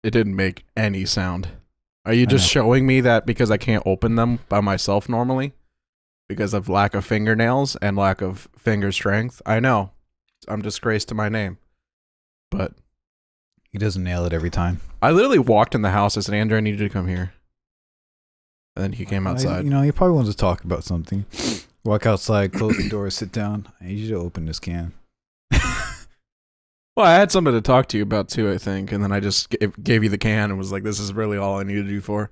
It didn't make any sound. Are you just showing me that because I can't open them by myself normally? Because of lack of fingernails and lack of finger strength? I know. I'm disgraced to my name. But he doesn't nail it every time. I literally walked in the house. I said, Andrew, I need you to come here. And then he came outside. You know, he probably wants to talk about something. Walk outside, close the door, sit down. I need you to open this can. Well, I had something to talk to you about too, I think. And then I just gave you the can and was like, this is really all I needed you for.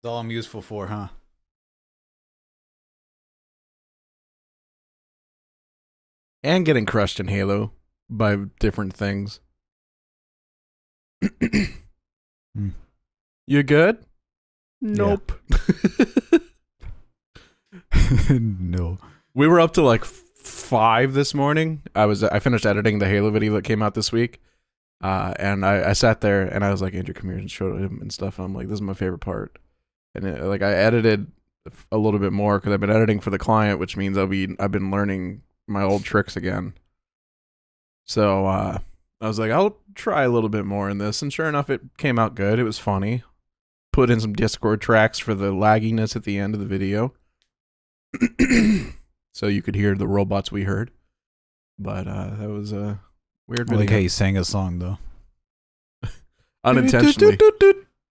That's all I'm useful for, huh? And getting crushed in Halo by different things. You good? Nope. No. We were up to like 5 this morning. I finished editing the Halo video that came out this week. And I sat there and I was like, Andrew, come here, and showed him and stuff. And I'm like, this is my favorite part. And I edited a little bit more because I've been editing for the client, which means I've been learning my old tricks again. So I was like, I'll try a little bit more in this, and sure enough, it came out good. It was funny. Put in some Discord tracks for the lagginess at the end of the video, so you could hear the robots we heard. But that was a weird video. I like how you sang a song though. Unintentionally.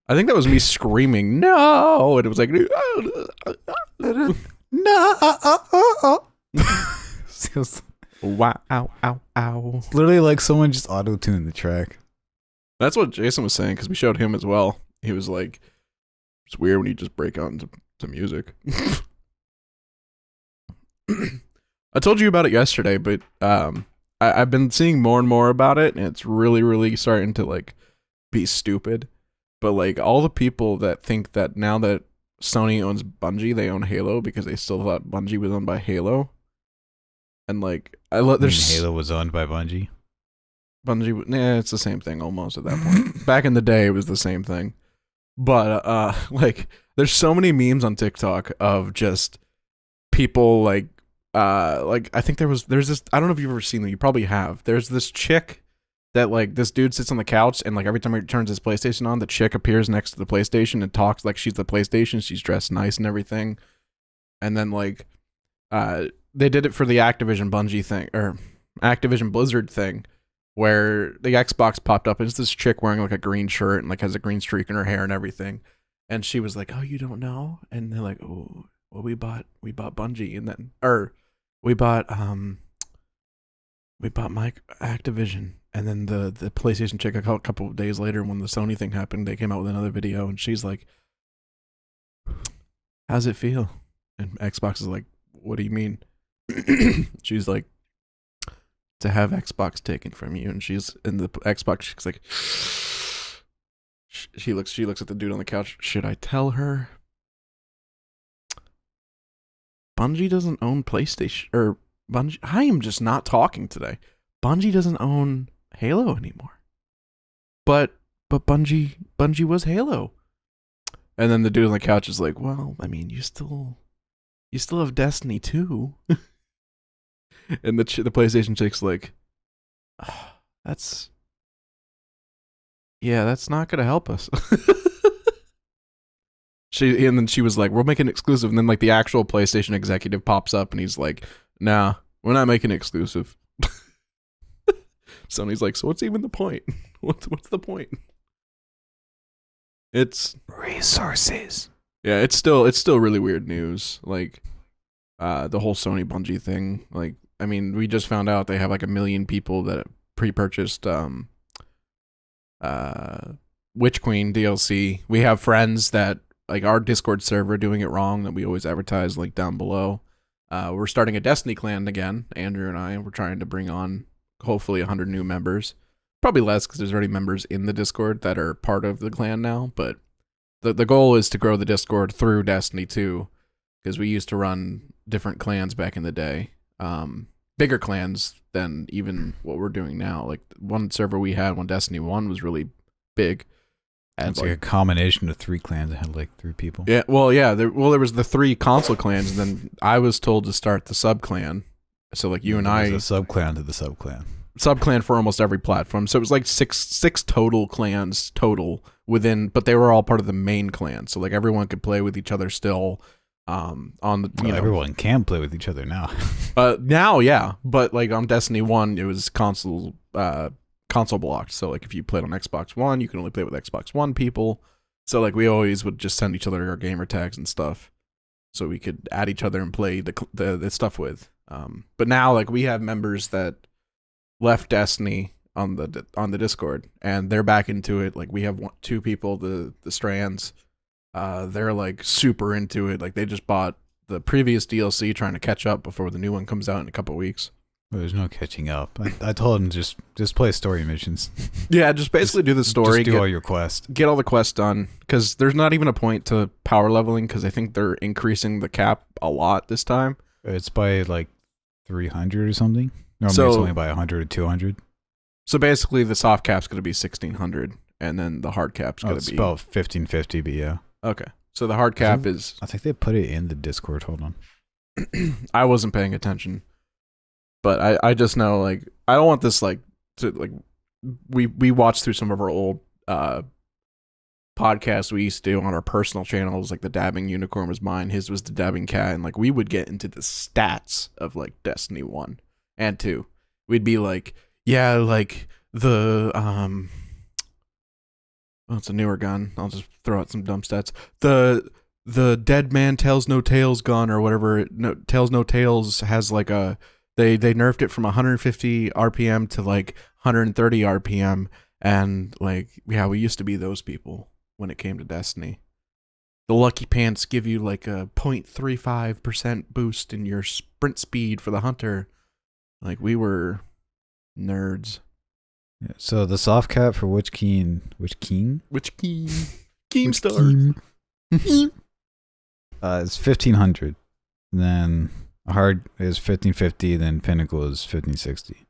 I think that was me screaming no, and it was like no. Wow, ow, ow, ow. It's literally like someone just auto-tuned the track. That's what Jason was saying, because we showed him as well. He was like, it's weird when you just break out into music. I told you about it yesterday, but I've been seeing more and more about it, and it's really, really starting to like be stupid. But like all the people that think that now that Sony owns Bungie, they own Halo because they still thought Bungie was owned by Halo. And like, there's Halo was owned by Bungie. Bungie, it's the same thing almost at that point. Back in the day, it was the same thing. But like, there's so many memes on TikTok of just people like I think there's this. I don't know if you've ever seen them. You probably have. There's this chick that like this dude sits on the couch and like every time he turns his PlayStation on, the chick appears next to the PlayStation and talks like she's the PlayStation. She's dressed nice and everything. And then like, they did it for the Activision Bungie thing, or Activision Blizzard thing, where the Xbox popped up and it's this chick wearing like a green shirt and like has a green streak in her hair and everything. And she was like, oh, you don't know? And they're like, oh, well, we bought Bungie, and then, or we bought Mike Activision. And then the PlayStation chick, a couple of days later when the Sony thing happened, they came out with another video and she's like, how's it feel? And Xbox is like, what do you mean? She's like, to have Xbox taken from you. And she's in the Xbox, she's like, she looks at the dude on the couch. Should I tell her? Bungie doesn't own PlayStation, or Bungie. I am just not talking today. Bungie doesn't own Halo anymore. But Bungie was Halo. And then the dude on the couch is like, well, I mean, you still have Destiny 2. And the PlayStation chick's like, oh, that's not gonna help us. And then she was like, we're making it exclusive. And then like the actual PlayStation executive pops up and he's like, nah, we're not making it exclusive. Sony's like, so what's even the point? What's the point? It's resources. Yeah, it's still really weird news. Like, the whole Sony Bungie thing. Like, I mean, we just found out they have like 1 million people that pre-purchased Witch Queen DLC. We have friends that like our Discord server doing it wrong that we always advertise like down below. We're starting a Destiny clan again, Andrew and I. We're trying to bring on hopefully 100 new members. Probably less because there's already members in the Discord that are part of the clan now. But the goal is to grow the Discord through Destiny 2, because we used to run different clans back in the day. Bigger clans than even what we're doing now. Like one server we had when Destiny 1 was really big. And It's like a combination of 3 clans that had like 3 people. yeah, well, yeah, there was the 3 console clans, and then I was told to start the sub clan. So like you and I, a sub clan to the sub clan. Sub clan for almost every platform. So it was like six total clans total within, but they were all part of the main clan. So like everyone could play with each other still. On the Everyone can play with each other now. Now, yeah, but like on Destiny 1, it was console blocked. So like if you played on Xbox One, you can only play with Xbox One people. So like we always would just send each other our gamer tags and stuff, so we could add each other and play the stuff with. But now like we have members that left Destiny on the Discord, and they're back into it. Like we have 2 people, the Strands. They're like super into it. Like they just bought the previous DLC, trying to catch up before the new one comes out in a couple weeks. Well, there's no catching up. I told him just play story missions. Yeah, just basically do the story. Just do all your quests. Get all the quests done, because there's not even a point to power leveling, because I think they're increasing the cap a lot this time. It's by like 300 or something. Normally it's only by 100 or 200. So basically the soft cap's going to be 1600, and then the hard cap's going to be... It's about 1550, but yeah. Okay. So the hard cap is... I think they put it in the Discord. Hold on. I wasn't paying attention. But I just know, like, I don't want this, like, to, like, we watched through some of our old podcasts we used to do on our personal channels. Like, the Dabbing Unicorn was mine. His was the Dabbing Cat. And, like, we would get into the stats of, like, Destiny 1 and 2. We'd be like, yeah, like, the, well, it's a newer gun. I'll just throw out some dumb stats. The Dead Man Tells No Tales gun, or whatever, Tells No Tales, has, like, a... They nerfed it from 150 RPM to like 130 RPM, and like, yeah, we used to be those people when it came to Destiny. The Lucky Pants give you like a 0.35% boost in your sprint speed for the hunter. Like, we were nerds. Yeah, so the soft cap for which Keemstar? It's 1500. Then hard is 1550, then pinnacle is 1560.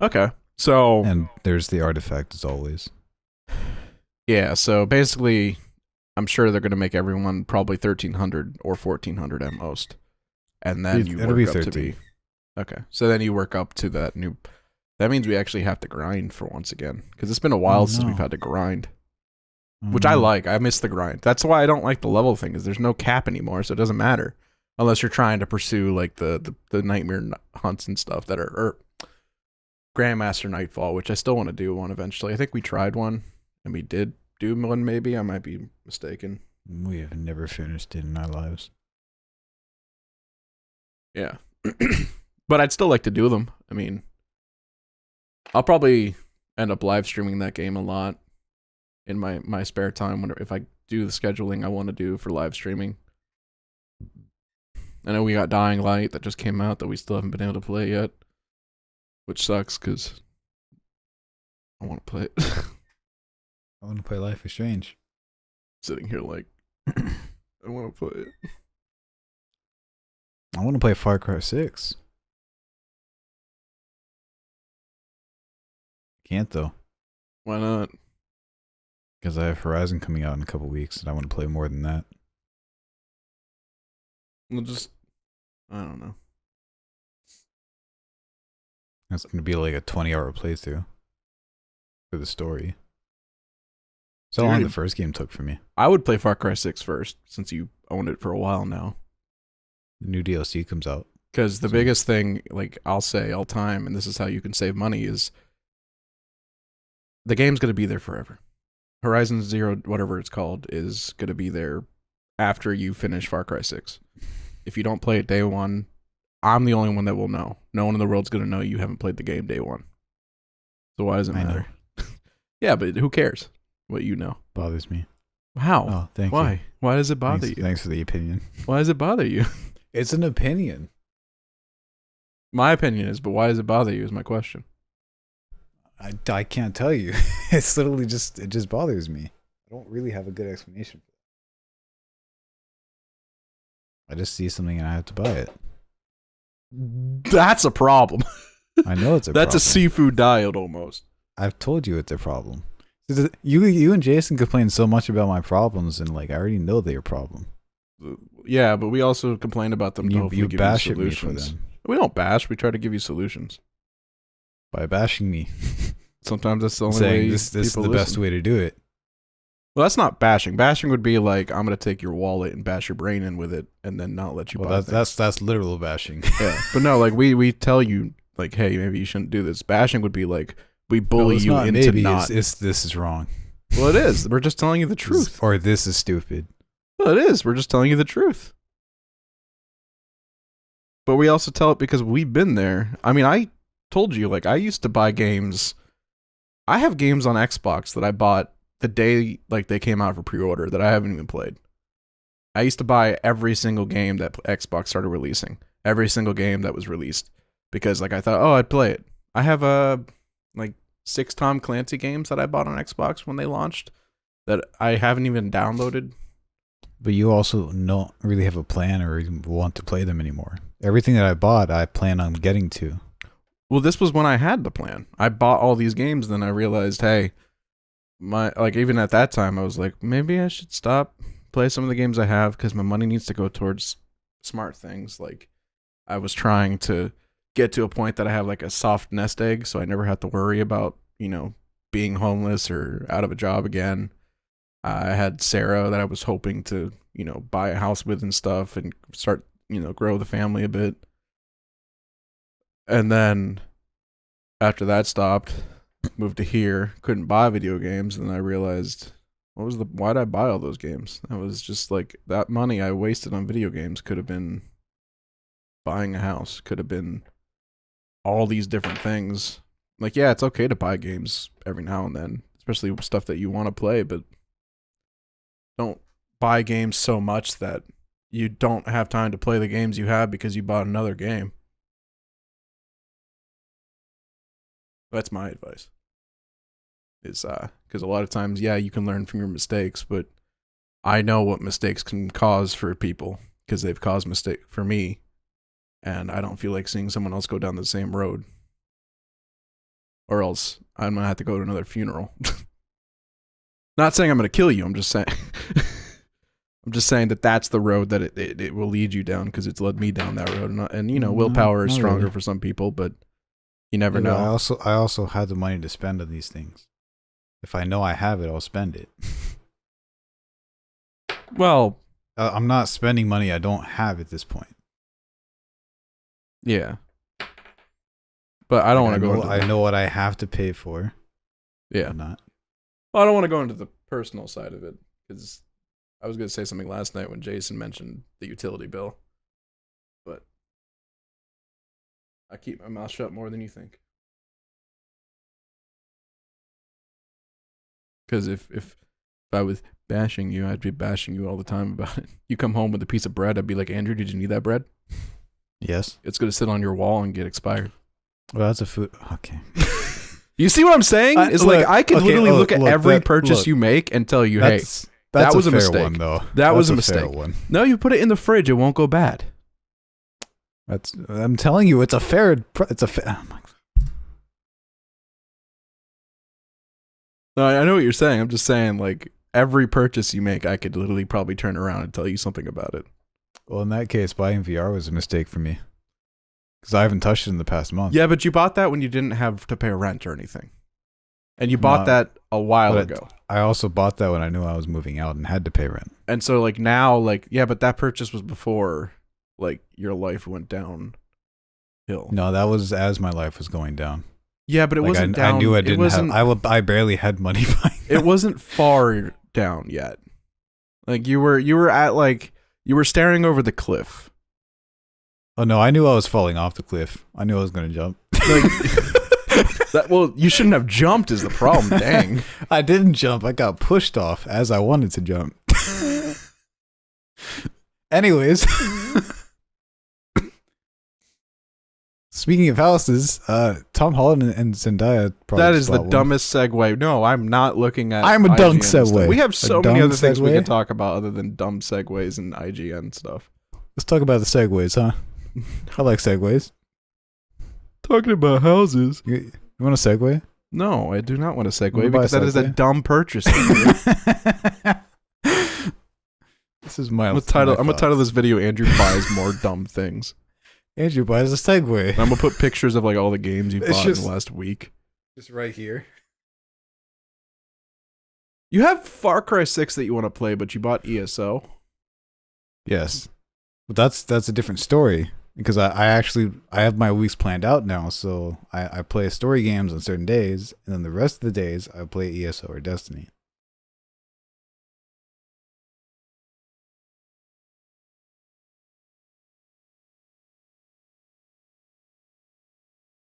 Okay. So, and there's the artifact as always. Yeah, so basically I'm sure they're going to make everyone probably 1300 or 1400 at most. And then you work up to be... Okay. So then you work up to that new... That means we actually have to grind for once again, because it's been a while since we've had to grind. Which I like. I miss the grind. That's why I don't like the level thing, is there's no cap anymore, so it doesn't matter. Unless you're trying to pursue like the nightmare hunts and stuff that are, or Grandmaster Nightfall, which I still want to do one eventually. I think we tried one, and we did do one maybe. I might be mistaken. We have never finished it in our lives. Yeah. But I'd still like to do them. I mean, I'll probably end up live streaming that game a lot in my spare time, if I do the scheduling I want to do for live streaming. I know we got Dying Light that just came out that we still haven't been able to play yet, which sucks because I want to play it. I want to play Life is Strange. Sitting here like, I want to play it. I want to play Far Cry 6. Can't though. Why not? Because I have Horizon coming out in a couple weeks, and I want to play more than that. We'll just, I don't know. That's going to be like a 20-hour playthrough for the story. So long the first game took for me. I would play Far Cry 6 first, since you owned it for a while now. The new DLC comes out. Because the biggest thing, like I'll say all time, and this is how you can save money, is the game's going to be there forever. Horizon Zero, whatever it's called, is going to be there after you finish Far Cry 6. If you don't play it day one, I'm the only one that will know. No one in the world's going to know you haven't played the game day one. So why does it matter? Yeah, but who cares what you know? Bothers me. How? Oh, thank you. Why? Why does it bother you? Thanks for the opinion. Why does it bother you? It's an opinion. My opinion is, but why does it bother you is my question. I can't tell you. It's literally just, it just bothers me. I don't really have a good explanation for it. I just see something and I have to buy it. That's a problem. I know it's a problem. That's a seafood diet almost. I've told you it's a problem. You and Jason complain so much about my problems, and like I already know they're a problem. Yeah, but we also complain about them to hopefully You give bash you at me for solutions. them We don't bash. We try to give you solutions. by bashing me, Sometimes that's the only saying way this is the people best listen. way to do it. Well, that's not bashing. Bashing would be like, I'm going to take your wallet and bash your brain in with it and then not let you buy things. That's literal bashing. Yeah. But no, like we tell you, like, hey, maybe you shouldn't do this. Bashing would be like, we bully you into maybe, not. This is wrong. Well, it is. We're just telling you the truth. Or this is stupid. Well, it is. We're just telling you the truth. But we also tell it because we've been there. I mean, I told you, like, I used to buy games. I have games on Xbox that I bought the day, like, they came out for pre-order that I haven't even played. I used to buy every single game that Xbox started releasing. Every single game that was released. Because, like, I thought, oh, I'd play it. I have, like, 6 Tom Clancy games that I bought on Xbox when they launched that I haven't even downloaded. But you also don't really have a plan or even want to play them anymore. Everything that I bought, I plan on getting to. Well, this was when I had the plan. I bought all these games, then I realized, hey, even at that time, I was like, maybe I should stop, play some of the games I have, because my money needs to go towards smart things. Like, I was trying to get to a point that I have like a soft nest egg, so I never have to worry about, being homeless or out of a job again. I had Sarah that I was hoping to, buy a house with and stuff and start, grow the family a bit. And then after that stopped, moved to here, couldn't buy video games. And then I realized, why did I buy all those games? That was just like that money I wasted on video games could have been buying a house, could have been all these different things. Like, yeah, it's okay to buy games every now and then, especially stuff that you want to play, but don't buy games so much that you don't have time to play the games you have because you bought another game. That's my advice. Is because a lot of times, yeah, you can learn from your mistakes, but I know what mistakes can cause for people because they've caused mistake for me, and I don't feel like seeing someone else go down the same road, or else I'm gonna have to go to another funeral. Not saying I'm gonna kill you. I'm just saying. I'm just saying that that's the road that it will lead you down because it's led me down that road, and willpower is stronger for some people, but you never know. I also have the money to spend on these things. If I know I have it, I'll spend it. Well, I'm not spending money I don't have at this point. Yeah, but I don't want to go. I know what I have to pay for. Yeah, not. Well, I don't want to go into the personal side of it because I was going to say something last night when Jason mentioned the utility bill, but I keep my mouth shut more than you think. Because if I was bashing you, I'd be bashing you all the time about it. You come home with a piece of bread, I'd be like, Andrew, did you need that bread? Yes. It's going to sit on your wall and get expired. Well, that's a food. Okay. You see what I'm saying? I could literally look at every purchase you make and tell you, hey, that was a mistake. One, though. That was a mistake. One. No, you put it in the fridge, it won't go bad. I'm telling you, it's a fair. Oh my God. No, I know what you're saying. I'm just saying, like, every purchase you make, I could literally probably turn around and tell you something about it. Well, in that case, buying VR was a mistake for me. Because I haven't touched it in the past month. Yeah, but you bought that when you didn't have to pay rent or anything. And you bought that a while ago. I also bought that when I knew I was moving out and had to pay rent. And so, like, now, like, yeah, but that purchase was before, like, your life went downhill. No, that was as my life was going down. Yeah, but it wasn't down. I knew I didn't have. I barely had money buying that. It wasn't far down yet. Like you were at you were staring over the cliff. Oh no, I knew I was falling off the cliff. I knew I was going to jump. Well, you shouldn't have jumped is the problem. Dang. I didn't jump. I got pushed off as I wanted to jump. Anyways. Speaking of houses, Tom Holland and Zendaya probably that is the dumbest segue. No, I'm not looking at I'm a dunk segue. We have so many other things we can talk about other than dumb segues and IGN stuff. Let's talk about the segues, huh? I like segues. Talking about houses. You want a segue? No, I do not want to segue Wanna buy a because that is a Segway? dumb purchase. This is my I'm gonna title this video "Andrew buys more dumb things." Andrew buys a Segway. I'm gonna put pictures of like all the games you It's bought in just- the last week. Just right here. You have Far Cry 6 that you want to play, but you bought ESO. Yes, but that's a different story because I have my weeks planned out now. So I play story games on certain days, and then the rest of the days I play ESO or Destiny.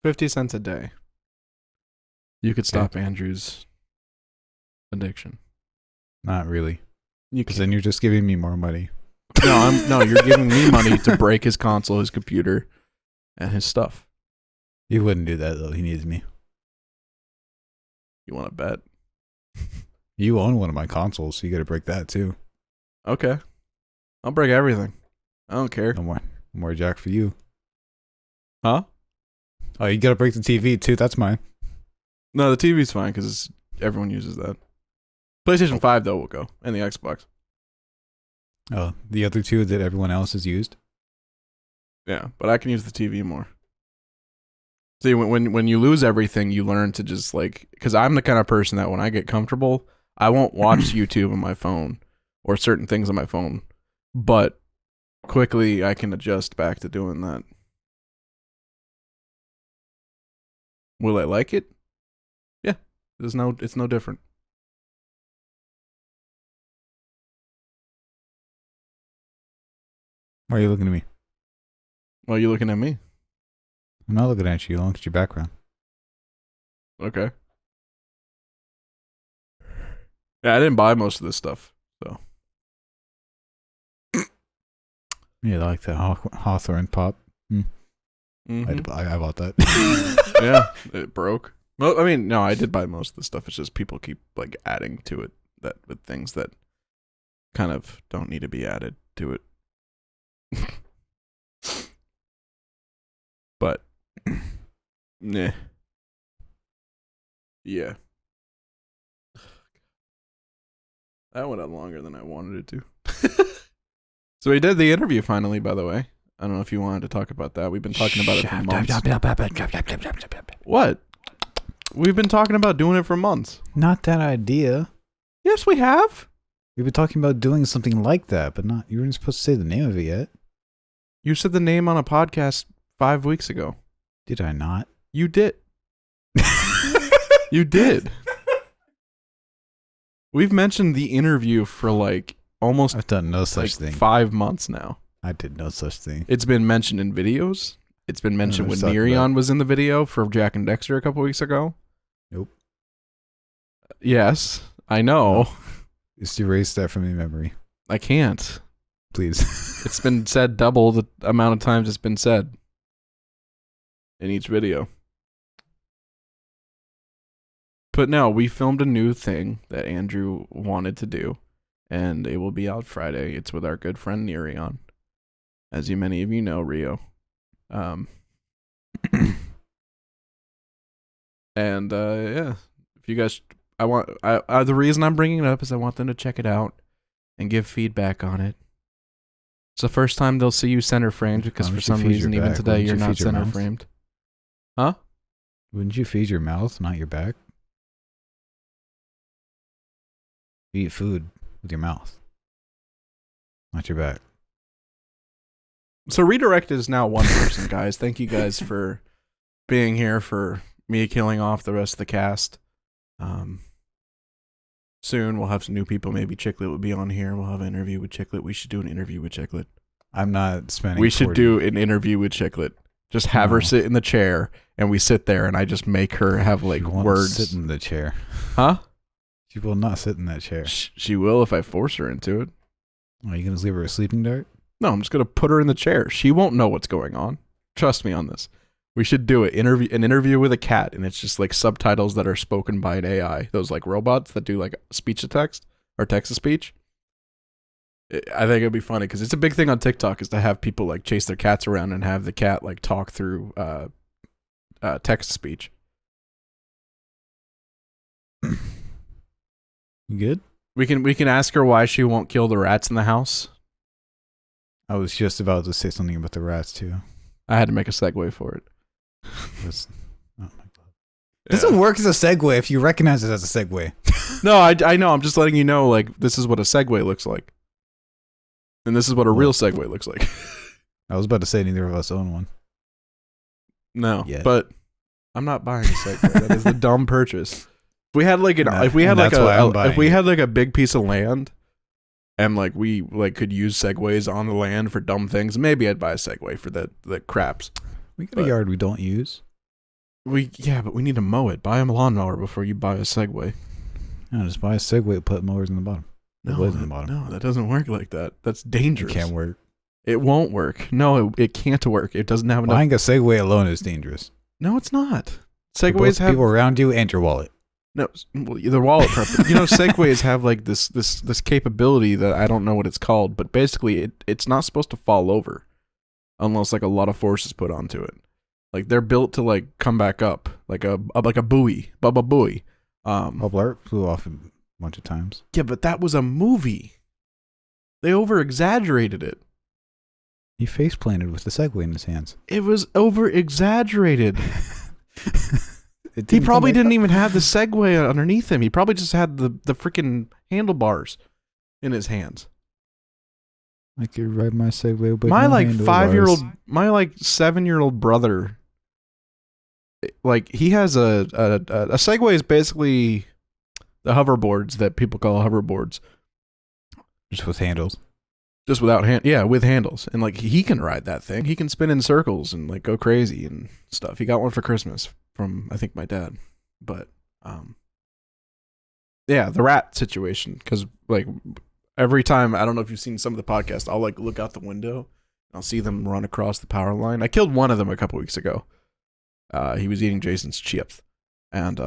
$0.50 a day. You could stop Andrew's addiction. Not really, You because can. then you're just giving me more money. No, you're giving me money to break his console, his computer, and his stuff. He wouldn't do that though. He needs me. You want to bet? You own one of my consoles, so you got to break that too. Okay. I'll break everything. I don't care. No more jack for you. Huh? Oh, you got to break the TV too. That's mine. No, the TV's fine because everyone uses that. PlayStation 5, though, will go. And the Xbox. Oh, the other two that everyone else has used. Yeah, but I can use the TV more. See, when you lose everything, you learn to just like... Because I'm the kind of person that when I get comfortable, I won't watch YouTube on my phone or certain things on my phone. But quickly, I can adjust back to doing that. Will I like it? Yeah. It's no different. Why are you looking at me? Well, you looking at me. I'm not looking at you. Look at your background. Okay. Yeah, I didn't buy most of this stuff, so. Yeah, I like that Hawthorne pop. Mhm. I bought that. Yeah, it broke. Well, I mean, no, I did buy most of the stuff. It's just people keep like adding to it that with things that kind of don't need to be added to it. But, nah. Yeah. That went on longer than I wanted it to. So we did the interview finally, by the way. I don't know if you wanted to talk about that. We've been talking about it for months. What? We've been talking about doing it for months. Not that idea. Yes, we have. We've been talking about doing something like that, but not. You weren't supposed to say the name of it yet. You said the name on a podcast 5 weeks ago. Did I not? You did. You did. We've mentioned the interview for like almost I've done no such like thing. 5 months now. I did no such thing. It's been mentioned in videos. It's been mentioned when talked Mirion about- was in the video for Jack and Dexter a couple weeks ago. Nope. Yes, I know. No. Just erase that from your memory, I can't. please. It's been said double the amount of times it's been said in each video. But no, we filmed a new thing that Andrew wanted to do, and it will be out Friday. It's with our good friend Nerion, as many of you know, Rio. And yeah, if you guys, the reason I'm bringing it up is I want them to check it out and give feedback on it. It's the first time they'll see you center framed because Why for don't you some feed reason your even back? today Wouldn't you're you not feed your center mouth? framed. Huh? Wouldn't you feed your mouth, not your back? You eat food with your mouth, not your back. So Redirected is now one person, guys. Thank you guys for being here for me killing off the rest of the cast. Soon we'll have some new people. Maybe Chicklet will be on here. We'll have an interview with Chicklet. We should do an interview with Chicklet. I'm not spending. We should 40 do an interview with Chicklet. Just have her No. sit in the chair, and we sit there, and I just make her have like She won't words. Sit in the chair. Huh? She will not sit in that chair. She will if I force her into it. Are you gonna leave her a sleeping dart? No, I'm just gonna put her in the chair. She won't know what's going on. Trust me on this. We should do it. An interview with a cat, and it's just like subtitles that are spoken by an AI. Those like robots that do like speech to text or text to speech. I think it'd be funny because it's a big thing on TikTok is to have people like chase their cats around and have the cat like talk through text to speech. You good? We can ask her why she won't kill the rats in the house. I was just about to say something about the rats too. I had to make a segue for it. Oh my god! It doesn't work as a segue if you recognize it as a segue. No, I know. I'm just letting you know. Like, this is what a segue looks like, and this is what a real segue looks like. I was about to say neither of us own one. No, Yet. but I'm not buying a segue. That is a dumb purchase. If we had like if we had like a big piece of land, and like we like could use segways on the land for dumb things, maybe I'd buy a Segway for the craps. We got a yard we don't use. But we need to mow it. Buy a lawnmower before you buy a Segway. No, just buy a Segway, put mowers in the bottom. No, that doesn't work like that. That's dangerous. It can't work. It won't work. No, it can't work. It doesn't have enough. Buying a Segway alone is dangerous. No, it's not. For both people around you and your wallet. No, well, the wallet purpose. Segways have like this capability that I don't know what it's called, but basically it's not supposed to fall over unless like a lot of force is put onto it. Like they're built to like come back up, like a buoy, Bubba buoy. Bubba flew off a bunch of times. Yeah, but that was a movie. They over exaggerated it. He face planted with the Segway in his hands. It was over exaggerated. He probably didn't even have the Segway underneath him. He probably just had the freaking handlebars in his hands. I could ride my Segway, but my like 7-year-old brother, like he has a Segway is basically the hoverboards that people call hoverboards, just with handles. Just without with handles, and like he can ride that thing. He can spin in circles and like go crazy and stuff. He got one for Christmas from I think my dad, but the rat situation, because like every time, I don't know if you've seen some of the podcasts, I'll like look out the window and I'll see them run across the power line. I killed one of them a couple weeks ago. He was eating Jason's chips, and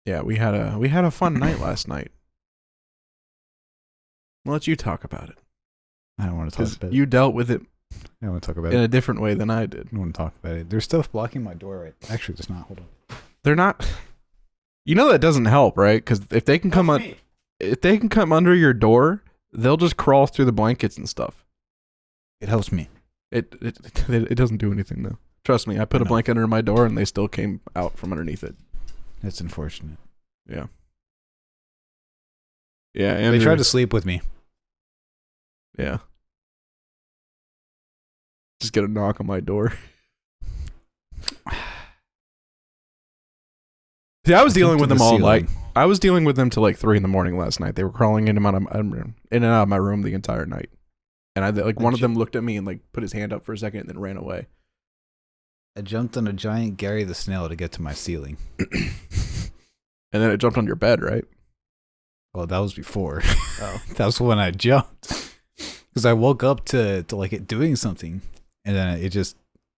we had a fun night last night. I'll let you talk about it. I don't want to talk about it. You dealt with it. I don't want to talk about it in a different way than I did. I don't want to talk about it. There's stuff blocking my door right. Actually, there's not. Hold on. They're not. You know that doesn't help, right? Because if they can come under your door, they'll just crawl through the blankets and stuff. It helps me. It doesn't do anything though. Trust me. I put a blanket under my door and they still came out from underneath it. That's unfortunate. Yeah. Yeah, and they tried to sleep with me. Yeah. Just get a knock on my door. See, I was dealing with them all night. I was dealing with them till like 3 a.m. last night. They were crawling in and out of my room the entire night. And one of them looked at me and like put his hand up for a second and then ran away. I jumped on a giant Gary the Snail to get to my ceiling. And then it jumped on your bed, right? Well, that was before. Oh. That was when I jumped. Because I woke up to like it doing something. And then it just,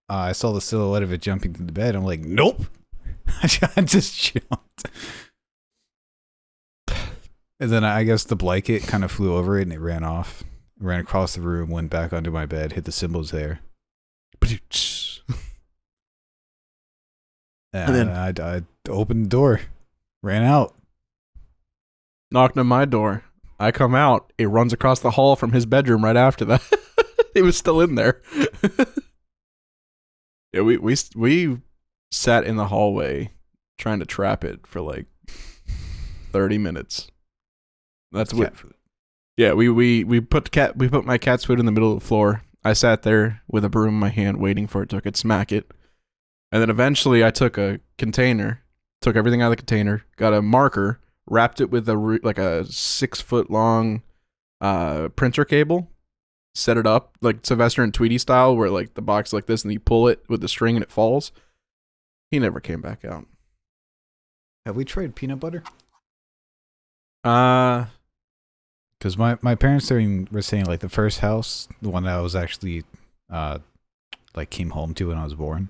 I saw the silhouette of it jumping to the bed. I'm like, nope. I just jumped. And then I guess the blanket kind of flew over it and it ran off. It ran across the room, went back under my bed, hit the symbols there. And then I opened the door, ran out. Knocked on my door. I come out. It runs across the hall from his bedroom right after that. It was still in there. Yeah, we sat in the hallway trying to trap it for like 30 minutes. That's what. Yeah, we put my cat's food in the middle of the floor. I sat there with a broom in my hand, waiting for it to smack it. And then eventually, I took a container, took everything out of the container, got a marker, wrapped it with a 6-foot long printer cable, set it up like Sylvester and Tweety style, where like the box like this, and you pull it with the string and it falls. He never came back out. Have we tried peanut butter? Because my parents were saying like the first house, the one that I was actually like came home to when I was born.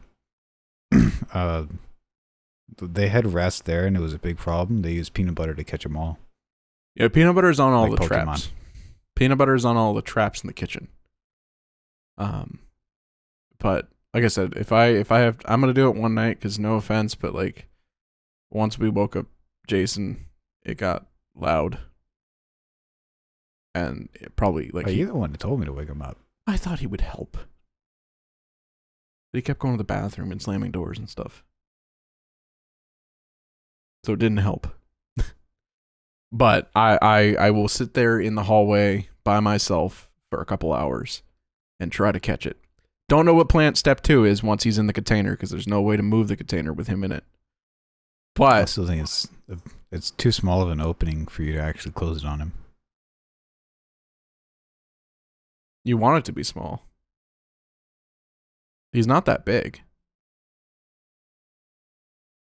They had rats there and it was a big problem. They used peanut butter to catch them all. Yeah, peanut butter is on all like the Pokemon. traps. Peanut butter is on all the traps in the kitchen. But like I said, if I have, I'm gonna do it one night because no offense, but like once we woke up Jason, it got loud. And it probably, like... You're the one that told me to wake him up. I thought he would help. But he kept going to the bathroom and slamming doors and stuff. So it didn't help. But I will sit there in the hallway by myself for a couple hours and try to catch it. Don't know what plant step 2 is once he's in the container, because there's no way to move the container with him in it. But I still think it's too small of an opening for you to actually close it on him. You want it to be small. He's not that big.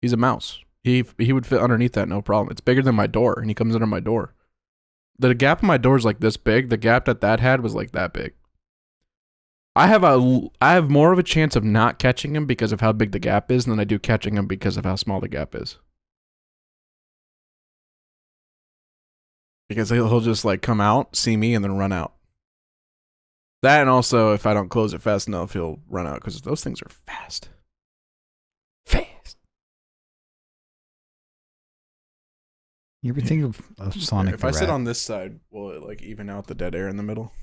He's a mouse. He would fit underneath that, no problem. It's bigger than my door, and he comes under my door. The gap in my door is like this big. The gap that had was like that big. I have more of a chance of not catching him because of how big the gap is than I do catching him because of how small the gap is. Because he'll just like come out, see me, and then run out. That, and also if I don't close it fast enough, he'll run out because those things are fast. Fast. You ever think of Sonic If the I Rat? sit on this side, will it like even out the dead air in the middle?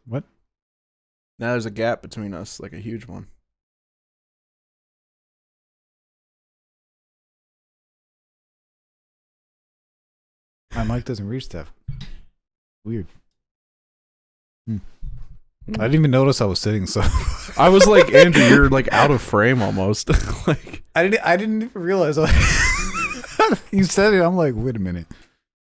What? Now there's a gap between us, like a huge one. My mic doesn't reach that. Weird. I didn't even notice I was sitting, so I was like, Andrew, you're like out of frame almost. Like I didn't even realize. You said it. I'm like, wait a minute.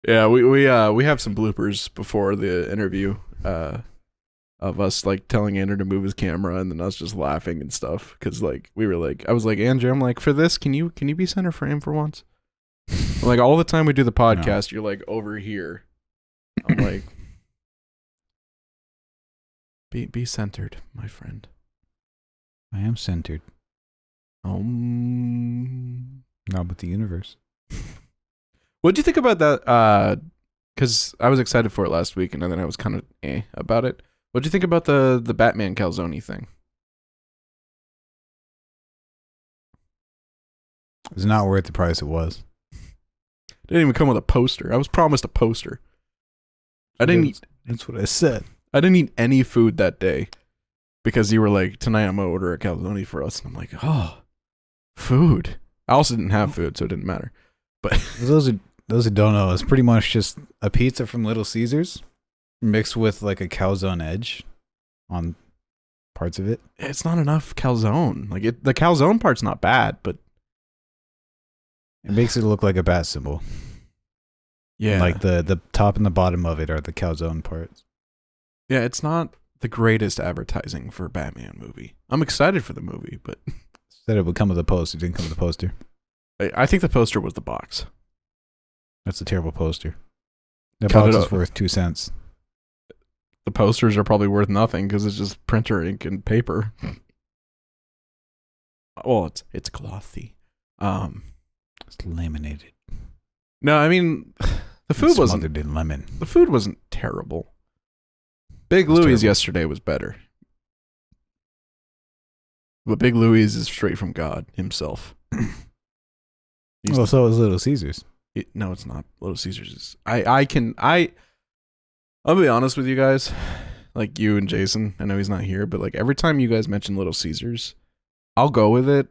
Yeah, we have some bloopers before the interview of us like telling Andrew to move his camera and then us just laughing and stuff because like we were like I was like Andrew, I'm like for this can you be center frame for once? Like all the time we do the podcast, You're like over here. I'm like, be centered, my friend. I am centered. Not with the universe. What do you think about that? Because I was excited for it last week, and then I was kind of about it. What do you think about the Batman calzone thing? It's not worth the price it was. It didn't even come with a poster. I was promised a poster. I didn't eat. That's what I said. I didn't eat any food that day because you were like, tonight I'm gonna order a calzone for us, and I'm like, oh, food. I also didn't have food, so it didn't matter. But those who don't know, it's pretty much just a pizza from Little Caesars mixed with like a calzone edge on parts of it. It's not enough calzone. Like the calzone part's not bad, but it makes it look like a bat symbol. Yeah, and like the top and the bottom of it are the calzone parts. Yeah, it's not the greatest advertising for a Batman movie. I'm excited for the movie, but said it would come with a poster. It didn't come with a poster. I think the poster was the box. That's a terrible poster. That Cut box it is up. worth 2 cents. The posters are probably worth nothing because it's just printer ink and paper. Well, it's clothy. It's laminated. No, I mean the food wasn't smothered in lemon. The food wasn't terrible. Big Louie's yesterday was better. But Big Louie's is straight from God himself. Well, so is Little Caesars. No, it's not. Little Caesars is. I'll be honest with you guys, like you and Jason. I know he's not here, but like every time you guys mention Little Caesars, I'll go with it.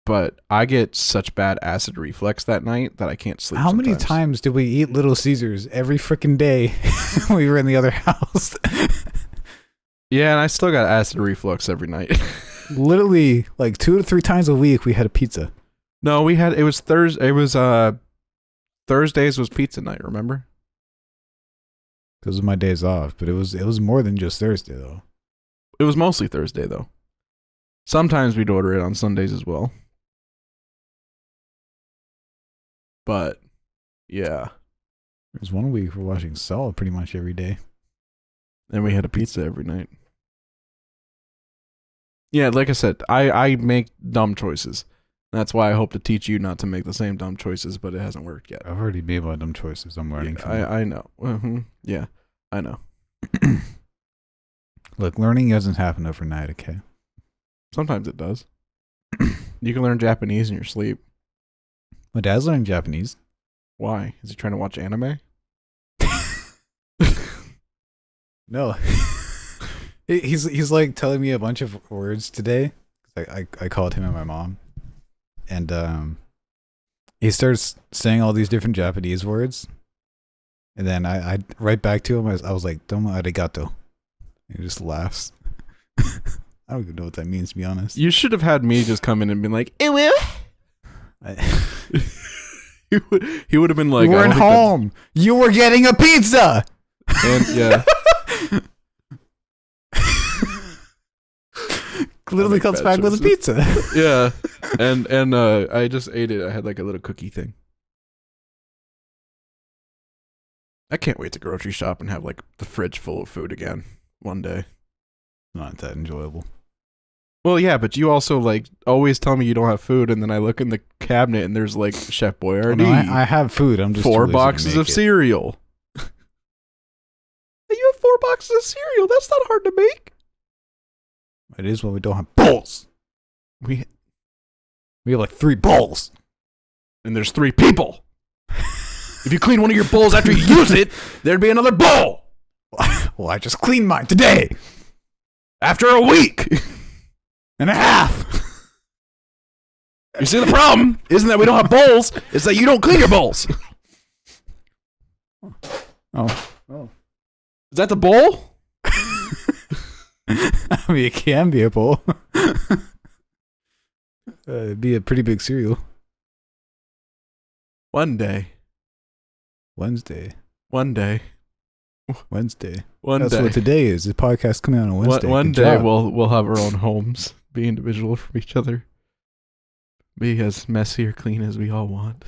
But I get such bad acid reflux that night that I can't sleep. How many times did we eat Little Caesars every freaking day when we were in the other house? Yeah, and I still got acid reflux every night. Literally, like 2 to 3 times a week, we had a pizza. No, it was Thursday. It was Thursdays was pizza night. Remember? Because of my days off, but it was more than just Thursday though. It was mostly Thursday though. Sometimes we'd order it on Sundays as well. But yeah, There's 1 week we're watching Saw pretty much every day. and we had a pizza every night. Yeah, like I said, I make dumb choices. That's why I hope to teach you not to make the same dumb choices, but it hasn't worked yet. I've already made my dumb choices. I'm learning from it. I know. Yeah, I know. Look, learning doesn't happen overnight, okay? Sometimes it does. You can learn Japanese in your sleep. My dad's learning Japanese. Why? Is he trying to watch anime? No. He's like telling me a bunch of words today. I called him and my mom. And he starts saying all these different Japanese words. And then I write back to him. I was like, "Domo arigato." And he just laughs. I don't even know what that means, to be honest. You should have had me just come in and been like, ew. He would have been like, "You weren't home. You were getting a pizza." And yeah. Literally comes back with a pizza. Yeah. And I just ate it. I had like a little cookie thing. I can't wait to grocery shop and have like the fridge full of food again one day. Not that enjoyable. Well, yeah, but you also like always tell me you don't have food, and then I look in the cabinet and there's like Chef Boyardee. Well, no, I have food. I'm just 4 boxes of cereal. You have 4 boxes of cereal. That's not hard to make. It is when we don't have bowls. We have like 3 bowls, and there's 3 people. If you clean one of your bowls after you use it, there'd be another bowl. Well, I just cleaned mine today. After a week and a half. You see, the problem isn't that we don't have bowls, it's that you don't clean your bowls. Oh. Is that the bowl? I mean, it can be a bowl. It'd be a pretty big cereal. One day. Wednesday. That's what today is. The podcast coming out on Wednesday. One day we'll have our own homes, be individual from each other, be as messy or clean as we all want.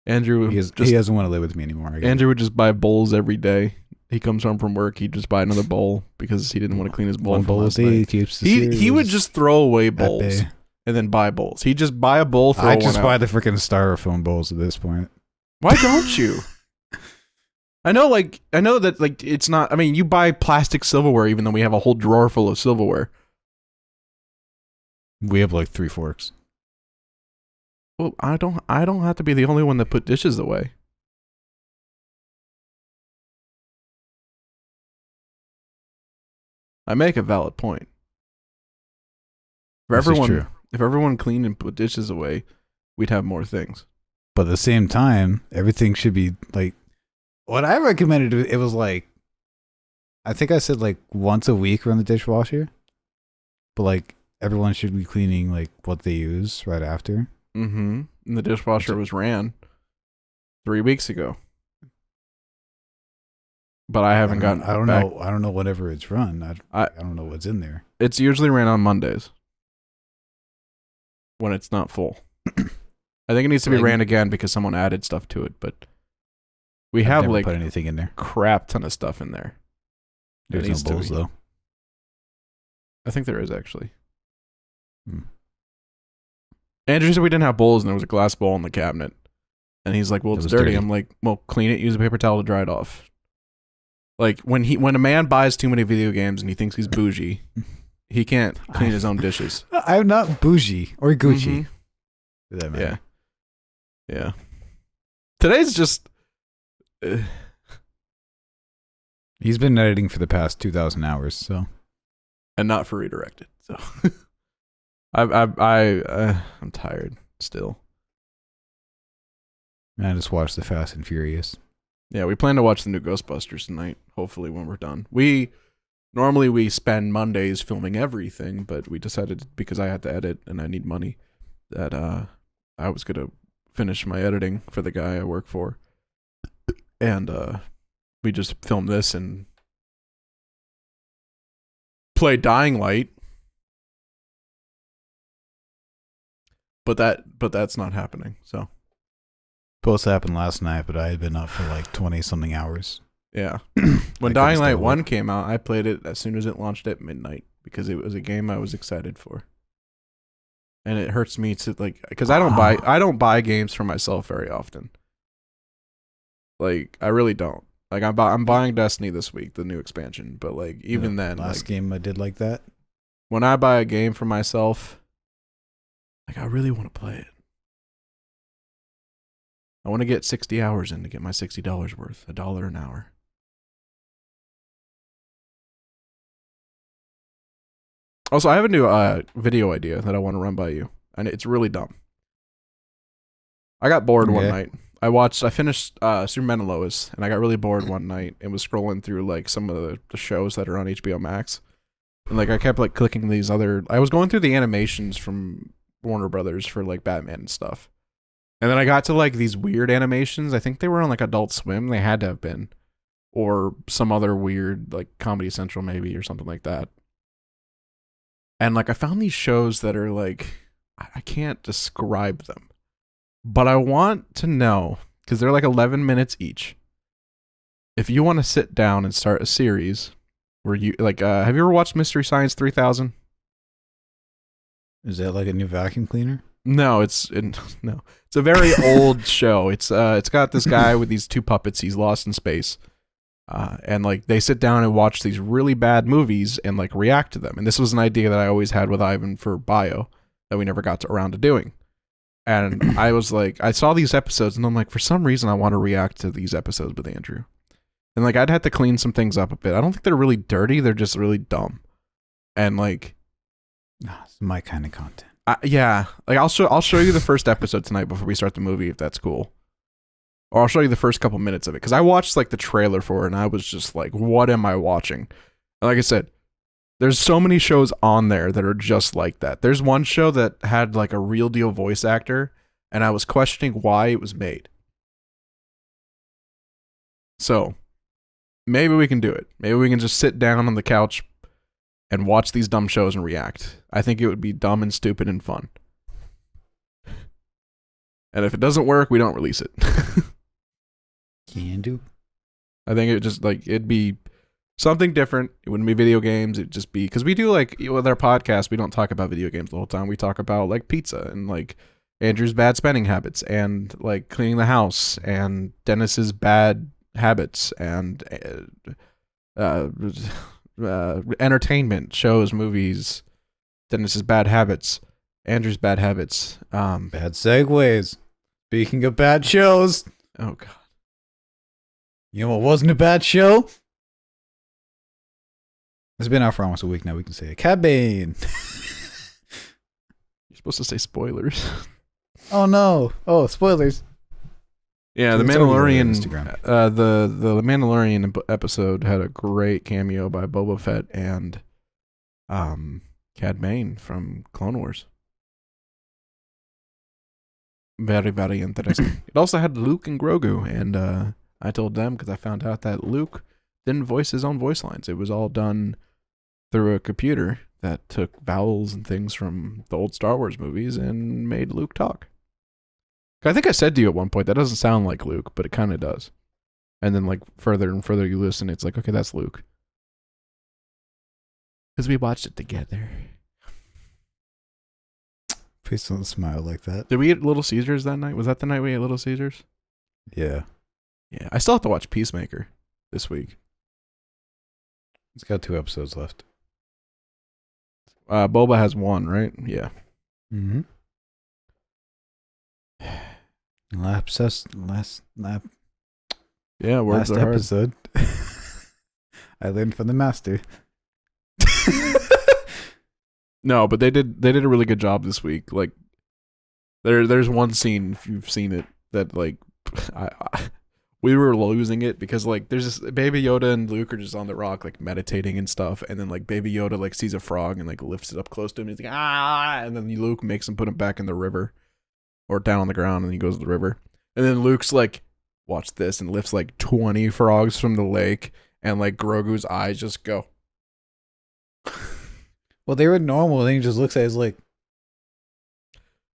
Andrew, he doesn't want to live with me anymore. Andrew would just buy bowls every day. He comes home from work, he'd just buy another bowl because he didn't want to clean his bowl. One bowl a day keeps the he would just throw away bowls and then buy bowls. He'd just buy a bowl for. I just buy the freaking styrofoam bowls at this point. Why don't you? I know that like it's not. I mean, you buy plastic silverware, even though we have a whole drawer full of silverware. We have like 3 forks. Well, I don't have to be the only one that put dishes away. I make a valid point. If everyone cleaned and put dishes away, we'd have more things. But at the same time, everything should be like what I recommended. It was like, I think I said like once a week run the dishwasher, but like everyone should be cleaning like what they use right after. Mm-hmm. And the dishwasher was ran 3 weeks ago. But I haven't gotten. I don't know. I don't know whatever it's run. I don't know what's in there. It's usually ran on Mondays when it's not full. I think it needs to be ran again because someone added stuff to it. But we have like put anything in there. Crap ton of stuff in there. There's no bowls though. I think there is actually. Andrew said we didn't have bowls and there was a glass bowl in the cabinet, and he's like, "Well, it's dirty." I'm like, "Well, clean it. Use a paper towel to dry it off." Like when a man buys too many video games and he thinks he's bougie, he can't clean his own dishes. I'm not bougie or Gucci. For that matter. Yeah. Today's just. He's been editing for the past 2,000 hours, so. And not for redirected, so. I'm tired still. I just watched the Fast and Furious. Yeah, we plan to watch the new Ghostbusters tonight, hopefully when we're done. Normally we spend Mondays filming everything, but we decided because I had to edit and I need money that I was going to finish my editing for the guy I work for. And we just filmed this and play Dying Light. But that's not happening, so. Supposed to happen last night, but I had been up for like 20-something hours. Yeah. When Dying Light 1 came out, I played it as soon as it launched at midnight because it was a game I was excited for. And it hurts me to like because I don't buy games for myself very often. Like I really don't. Like I'm buying Destiny this week, the new expansion, but like even then last game I did like that. When I buy a game for myself, Like, I really want to play it. I want to get 60 hours in to get my $60 worth, $1 an hour. Also, I have a new video idea that I want to run by you, and it's really dumb. I got bored one night. I finished Superman and Lois, and I got really bored one night and was scrolling through like some of the shows that are on HBO Max. And like I kept like clicking these other. I was going through the animations from Warner Brothers for like Batman and stuff, and then I got to like these weird animations. I think they were on like Adult Swim. They had to have been, or some other weird like Comedy Central maybe or something like that. And like I found these shows that are like I can't describe them, but I want to know because they're like 11 minutes each. If you want to sit down and start a series. Where you like? Have you ever watched Mystery Science 3000? Is that like a new vacuum cleaner? No, it's a very old show. It's got this guy with these two puppets. He's lost in space, and like they sit down and watch these really bad movies and like react to them. And this was an idea that I always had with Ivan for bio that we never got around to doing. And I was like, I saw these episodes and I'm like, for some reason I want to react to these episodes with Andrew. And like I'd have to clean some things up a bit. I don't think they're really dirty. They're just really dumb. And like, it's my kind of content. Yeah, like I'll show you the first episode tonight before we start the movie if that's cool. Or I'll show you the first couple minutes of it because I watched like the trailer for it and I was just like, what am I watching? And like I said, there's so many shows on there that are just like that. There's one show that had like a real deal voice actor and I was questioning why it was made. So maybe we can do it. Maybe we can just sit down on the couch and watch these dumb shows and react. I think it would be dumb and stupid and fun. And if it doesn't work, we don't release it. Can do. I think it just like it'd be something different. It wouldn't be video games. It'd just be because we do like with our podcast, we don't talk about video games the whole time. We talk about like pizza and like Andrew's bad spending habits and like cleaning the house and Dennis's bad habits and entertainment, shows, movies, Dennis's bad habits, Andrew's bad habits. Bad segues. Speaking of bad shows. Oh, God. You know what wasn't a bad show? It's been out for almost a week now. We can say it. Cad Bane. You're supposed to say spoilers. Oh, no. Oh, spoilers. Yeah, the Mandalorian. The Mandalorian episode had a great cameo by Boba Fett and Cad Bane from Clone Wars. Very, very interesting. It also had Luke and Grogu, and I told them because I found out that Luke didn't voice his own voice lines. It was all done through a computer that took vowels and things from the old Star Wars movies and made Luke talk. I think I said to you at one point, that doesn't sound like Luke, but it kind of does. And then like further and further you listen, it's like, okay, that's Luke. Because we watched it together. Please don't smile like that. Did we eat Little Caesars that night? Was that the night we ate Little Caesars? Yeah. Yeah. I still have to watch Peacemaker this week. It's got 2 episodes left. Boba has 1, right? Yeah. Mm-hmm. Last episode. I learned from the master. No, but they did a really good job this week. Like there's one scene, if you've seen it, that like we were losing it because like there's this Baby Yoda and Luke are just on the rock like meditating and stuff, and then like Baby Yoda like sees a frog and like lifts it up close to him and he's like and then Luke makes him put him back in the river or down on the ground and he goes to the river. And then Luke's like, watch this, and lifts like 20 frogs from the lake, and like Grogu's eyes just go. Well, they were normal, then he just looks at his like.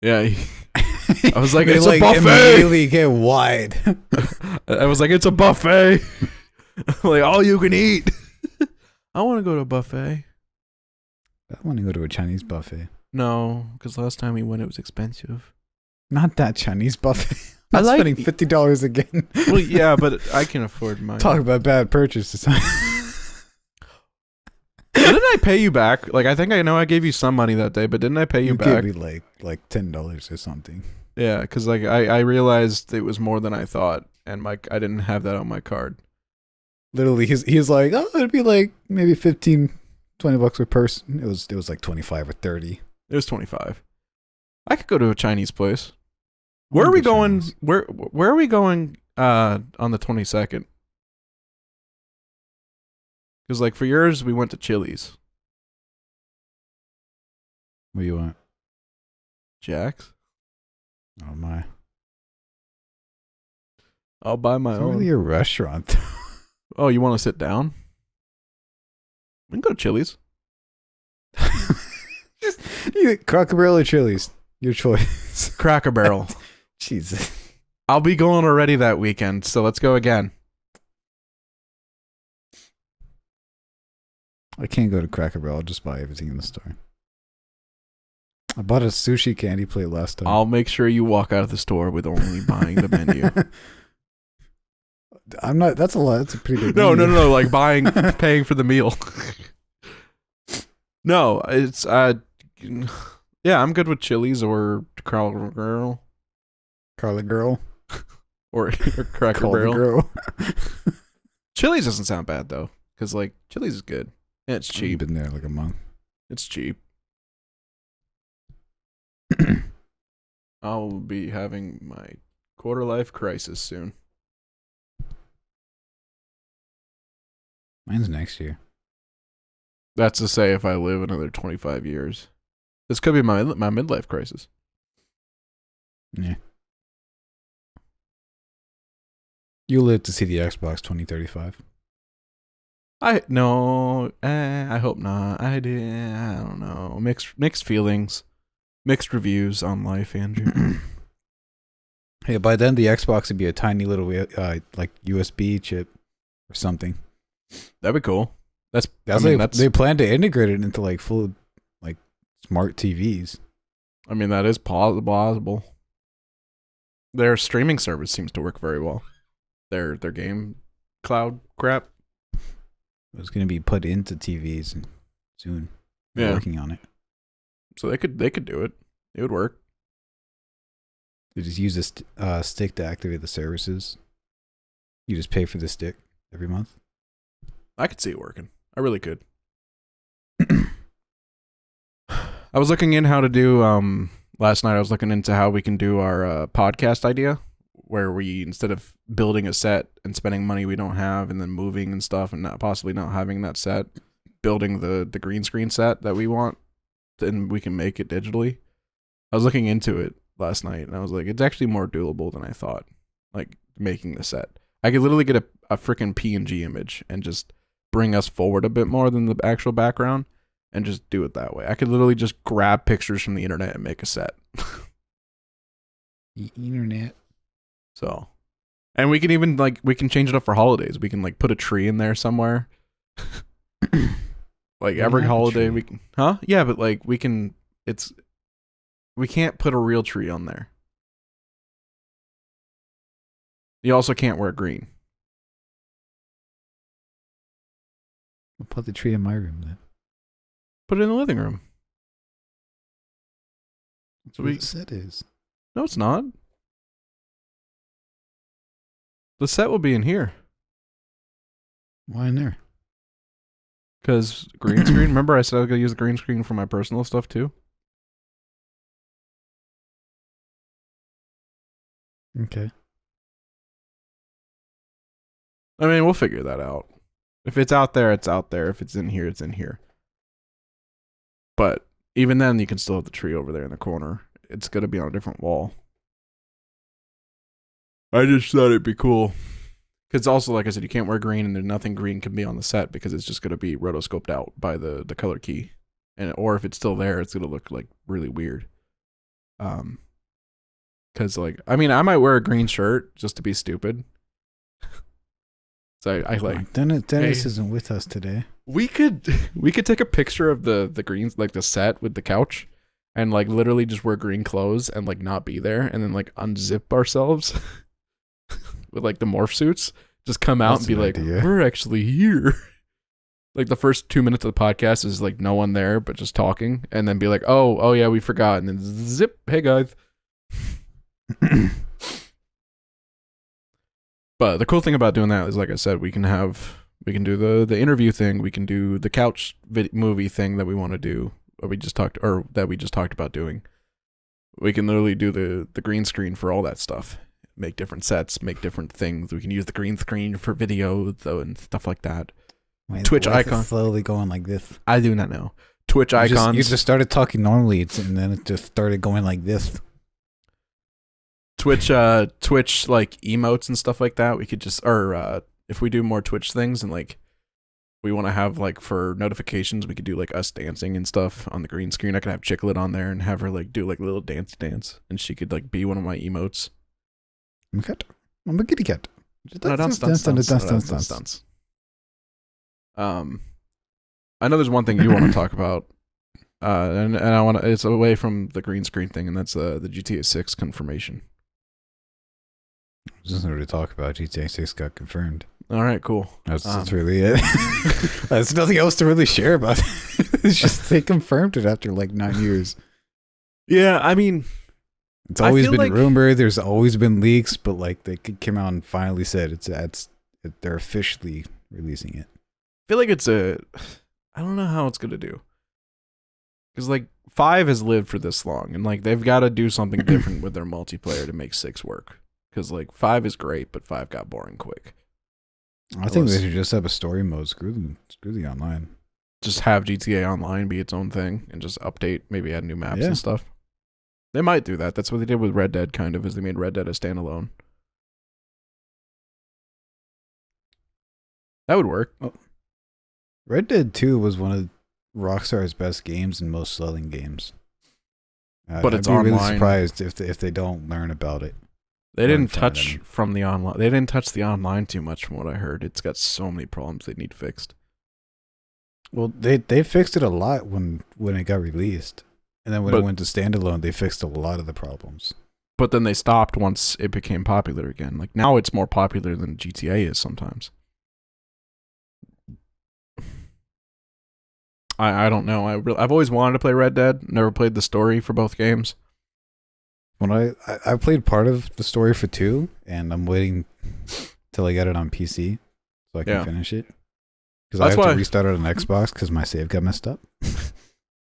Yeah. I was like, it's like, a buffet. Immediately get wide. I was like, it's a buffet. Like, all you can eat. I want to go to a buffet. I want to go to a Chinese buffet. No, because last time we went, it was expensive. Not that Chinese buffet. I'm spending $50 again. Well, yeah, but I can afford mine. Talk about bad purchases. Didn't I pay you back? Like, I think I know I gave you some money that day, but didn't I pay you back? Gave me like $10 or something. Yeah, because like I realized it was more than I thought, and I didn't have that on my card. Literally, he's like, oh, it'd be like maybe $15, $20 per person. It was like 25 or 30. It was 25. I could go to a Chinese place. Where are we going? Chinese. Where are we going on the 22nd? Because like for yours, we went to Chili's. What do you want? Jack's. Oh my! I'll buy my It's not own. really a restaurant. Oh, you want to sit down? We can go to Chili's. Cracker Barrel or Chili's? Your choice. Cracker Barrel. Jesus. I'll be going already that weekend, so let's go again. I can't go to Cracker Barrel. I'll just buy everything in the store. I bought a sushi candy plate last time. I'll make sure you walk out of the store with only buying the menu. I'm not. That's a lot. That's a pretty big. No, menu. like paying for the meal. No, it's yeah, I'm good with Chili's or Cracker Barrel Carla girl. or Cracker Call the Barrel. girl. Chili's doesn't sound bad though, because like Chili's is good and it's I've cheap. been there like a month. It's cheap. I'll be having my quarter life crisis soon. Mine's next year. That's to say, if I live another 25 years, this could be my midlife crisis. Yeah. You live to see the Xbox 2035. I hope not. I don't know. Mixed feelings, mixed reviews on life, Andrew. Hey, by then the Xbox would be a tiny little like USB chip or something. That'd be cool. They plan to integrate it into like full like smart TVs. I mean, that is plausible. Their streaming service seems to work very well. Their game cloud crap. It's going to be put into TVs soon. They're Yeah, working on it. so they could do it. It would work. They just use a stick to activate the services. You just pay for the stick every month. I could see it working. I really could. I was looking in how to do last night. I was looking into how we can do our podcast idea, where we, instead of building a set and spending money we don't have and then moving and stuff and possibly not having that set, building the green screen set that we want, then we can make it digitally. I was looking into it last night and I was like, it's actually more doable than I thought, like making the set. I could literally get a freaking PNG image and just bring us forward a bit more than the actual background and just do it that way. I could literally just grab pictures from the internet and make a set. The internet. So, and we can even we can change it up for holidays. We can like put a tree in there somewhere. Like every holiday we can, huh? Yeah, but like we can't put a real tree on there. You also can't wear green. I'll put the tree in my room then. Put it in the living room. That's what the set is. No, it's not. The set will be in here. Why in there? Because green screen. Remember I said I was going to use the green screen for my personal stuff too? Okay. I mean, we'll figure that out. If it's out there, it's out there. If it's in here, it's in here. But even then, you can still have the tree over there in the corner. It's going to be on a different wall. I just thought it'd be cool. Because also, like I said, you can't wear green, and there's nothing green can be on the set because it's just going to be rotoscoped out by the color key. Or if it's still there, it's going to look like really weird. Because like, I mean, I might wear a green shirt just to be stupid. So I like Dennis isn't with us today. We could take a picture of the greens, like the set with the couch, and like literally just wear green clothes and like not be there, and then like unzip ourselves with like the morph suits, just come out and be like, we're actually here. Like the first 2 minutes of the podcast is like no one there, but just talking, and then be like, oh yeah, we forgot, and then zip, hey guys. But the cool thing about doing that is, like I said, we can do the interview thing, we can do the couch movie thing that we want to do, that we just talked about doing. We can literally do the green screen for all that stuff, make different sets, make different things. We can use the green screen for video though and stuff like that. Wait, Twitch icon slowly going like this. I do not know. Twitch icons. You just started talking normally, and then it just started going like this. Twitch like emotes and stuff like that. We could just, or if we do more Twitch things and like we want to have like for notifications, we could do like us dancing and stuff on the green screen. I could have Chicklet on there and have her like do like a little dance, and she could like be one of my emotes. I'm a cat. I'm a kitty cat. Dance. I know there's one thing you want to talk about, and I want to. It's away from the green screen thing, and that's the GTA 6 confirmation. There's nothing to talk about. GTA 6 got confirmed. All right, cool. That's really it. There's nothing else to really share about it. It's just they confirmed it after like 9 years. Yeah, I mean, it's always been rumored. There's always been leaks, but like they came out and finally said they're officially releasing it. I feel like I don't know how it's gonna do, because like 5 has lived for this long, and like they've got to do something different with their multiplayer to make 6 work. Because like 5 is great, but 5 got boring quick. I think they should just have a story mode. Screw the online. Just have GTA Online be its own thing and just update, maybe add new maps and stuff. They might do that. That's what they did with Red Dead, kind of, is they made Red Dead a standalone. That would work. Oh. Red Dead 2 was one of Rockstar's best games and most selling games. But it's I'd be online. really surprised if they don't learn about it. They didn't touch from the online. They didn't touch the online too much, from what I heard. It's got so many problems they need fixed. Well, they fixed it a lot when it got released, and then when it went to standalone, they fixed a lot of the problems. But then they stopped once it became popular again. Like now, it's more popular than GTA is sometimes. I don't know. I've always wanted to play Red Dead. Never played the story for both games. When I played part of the story for 2, and I'm waiting till I get it on PC so I can finish it. Because I have to restart it on Xbox because my save got messed up.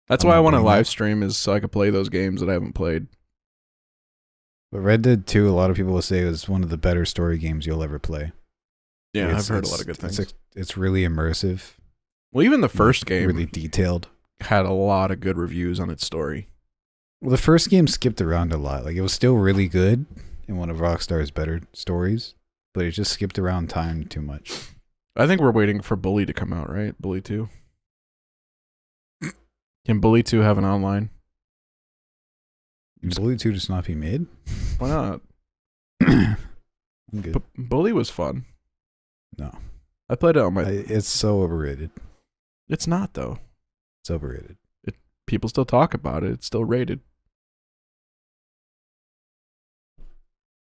That's why I want to live stream, is so I can play those games that I haven't played. But Red Dead 2, a lot of people will say, is one of the better story games you'll ever play. Yeah, I've heard a lot of good things. It's really immersive. Well, even the first game really detailed. Had a lot of good reviews on its story. Well, the first game skipped around a lot. Like, it was still really good and one of Rockstar's better stories, but it just skipped around time too much. I think we're waiting for Bully to come out, right? Bully 2. Can Bully 2 have an online? Can Bully 2 just not be made? Why not? I'm good. Bully was fun. No. I played it on my... It's so overrated. It's not, though. It's overrated. People still talk about it. It's still rated.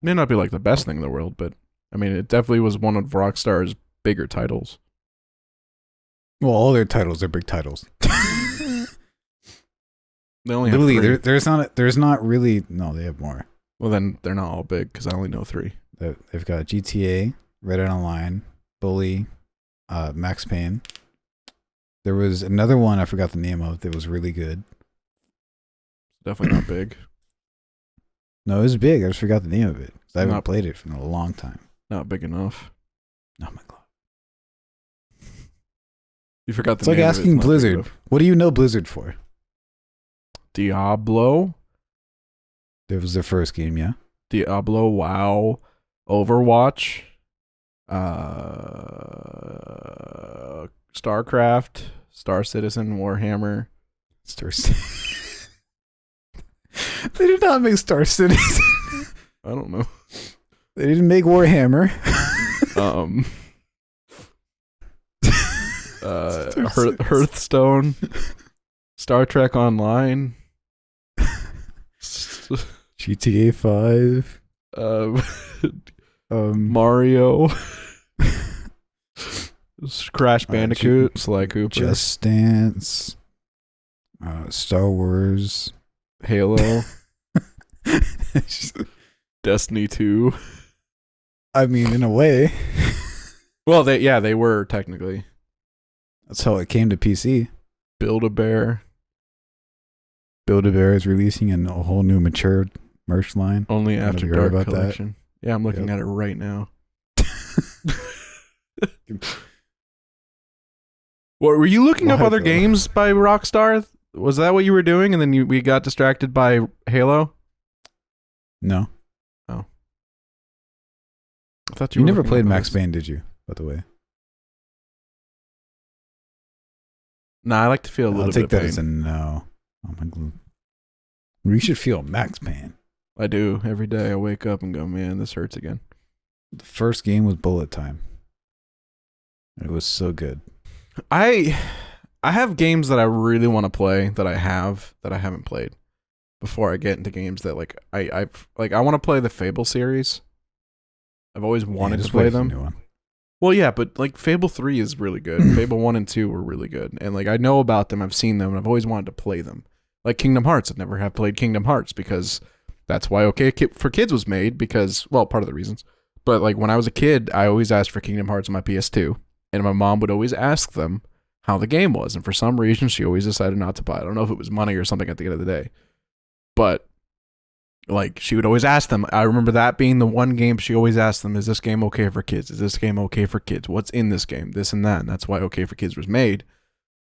May not be like the best thing in the world, but I mean, it definitely was one of Rockstar's bigger titles. Well, all their titles are big titles. They only have 3. There's not really. No, they have more. Well, then they're not all big because I only know 3. They've got GTA, Red Dead Online, Bully, Max Payne. There was another one I forgot the name of that was really good. Definitely not big. No, it was big. I just forgot the name of it. I haven't played it for a long time. Not big enough. Oh my god! You forgot the it's name. It's like asking Blizzard. What do you know Blizzard for? Diablo. That was their first game, yeah. Diablo, WoW, Overwatch, StarCraft, Star Citizen, Warhammer. They did not make Star Citizen. I don't know. They didn't make Warhammer. Hearthstone, Star Trek Online, GTA 5, Mario. Crash Bandicoot, Sly Cooper, Just Dance, Star Wars, Halo, Destiny 2. I mean, in a way, Well, they were technically. that's how it came to PC. Build-A-Bear. Build-A-Bear is releasing a whole new mature merch line. Only Have After you heard Dark about that? collection. Yeah, I'm looking Yep. at it right now. What were you looking up Why, other though? games by Rockstar? Was that what you were doing, and then we got distracted by Halo? No, I thought you were never looking played up Max others. Payne, did you? By the way, Nah, I like to feel a I'll little take bit that of as a pain. no. Oh my god, you should feel Max Payne. I do every day. I wake up and go, man, this hurts again. The first game was Bullet Time. It was so good. I have games that I really want to play that I haven't played before I get into games that like I want to play the Fable series. I've always wanted to just play wait for the them. new one. Well, yeah, but like Fable 3 is really good. Fable 1 and 2 were really good. And like I know about them, I've seen them, and I've always wanted to play them. Like Kingdom Hearts, I've never have played Kingdom Hearts because that's why OK for Kids was made because, well, part of the reasons. But like when I was a kid, I always asked for Kingdom Hearts on my PS2, and my mom would always ask them how the game was, and for some reason she always decided not to buy it. I don't know if it was money or something at the end of the day. But like she would always ask them. I remember that being the one game she always asked them, is this game okay for kids? Is this game okay for kids? What's in this game? This and that. And that's why OK for Kids was made,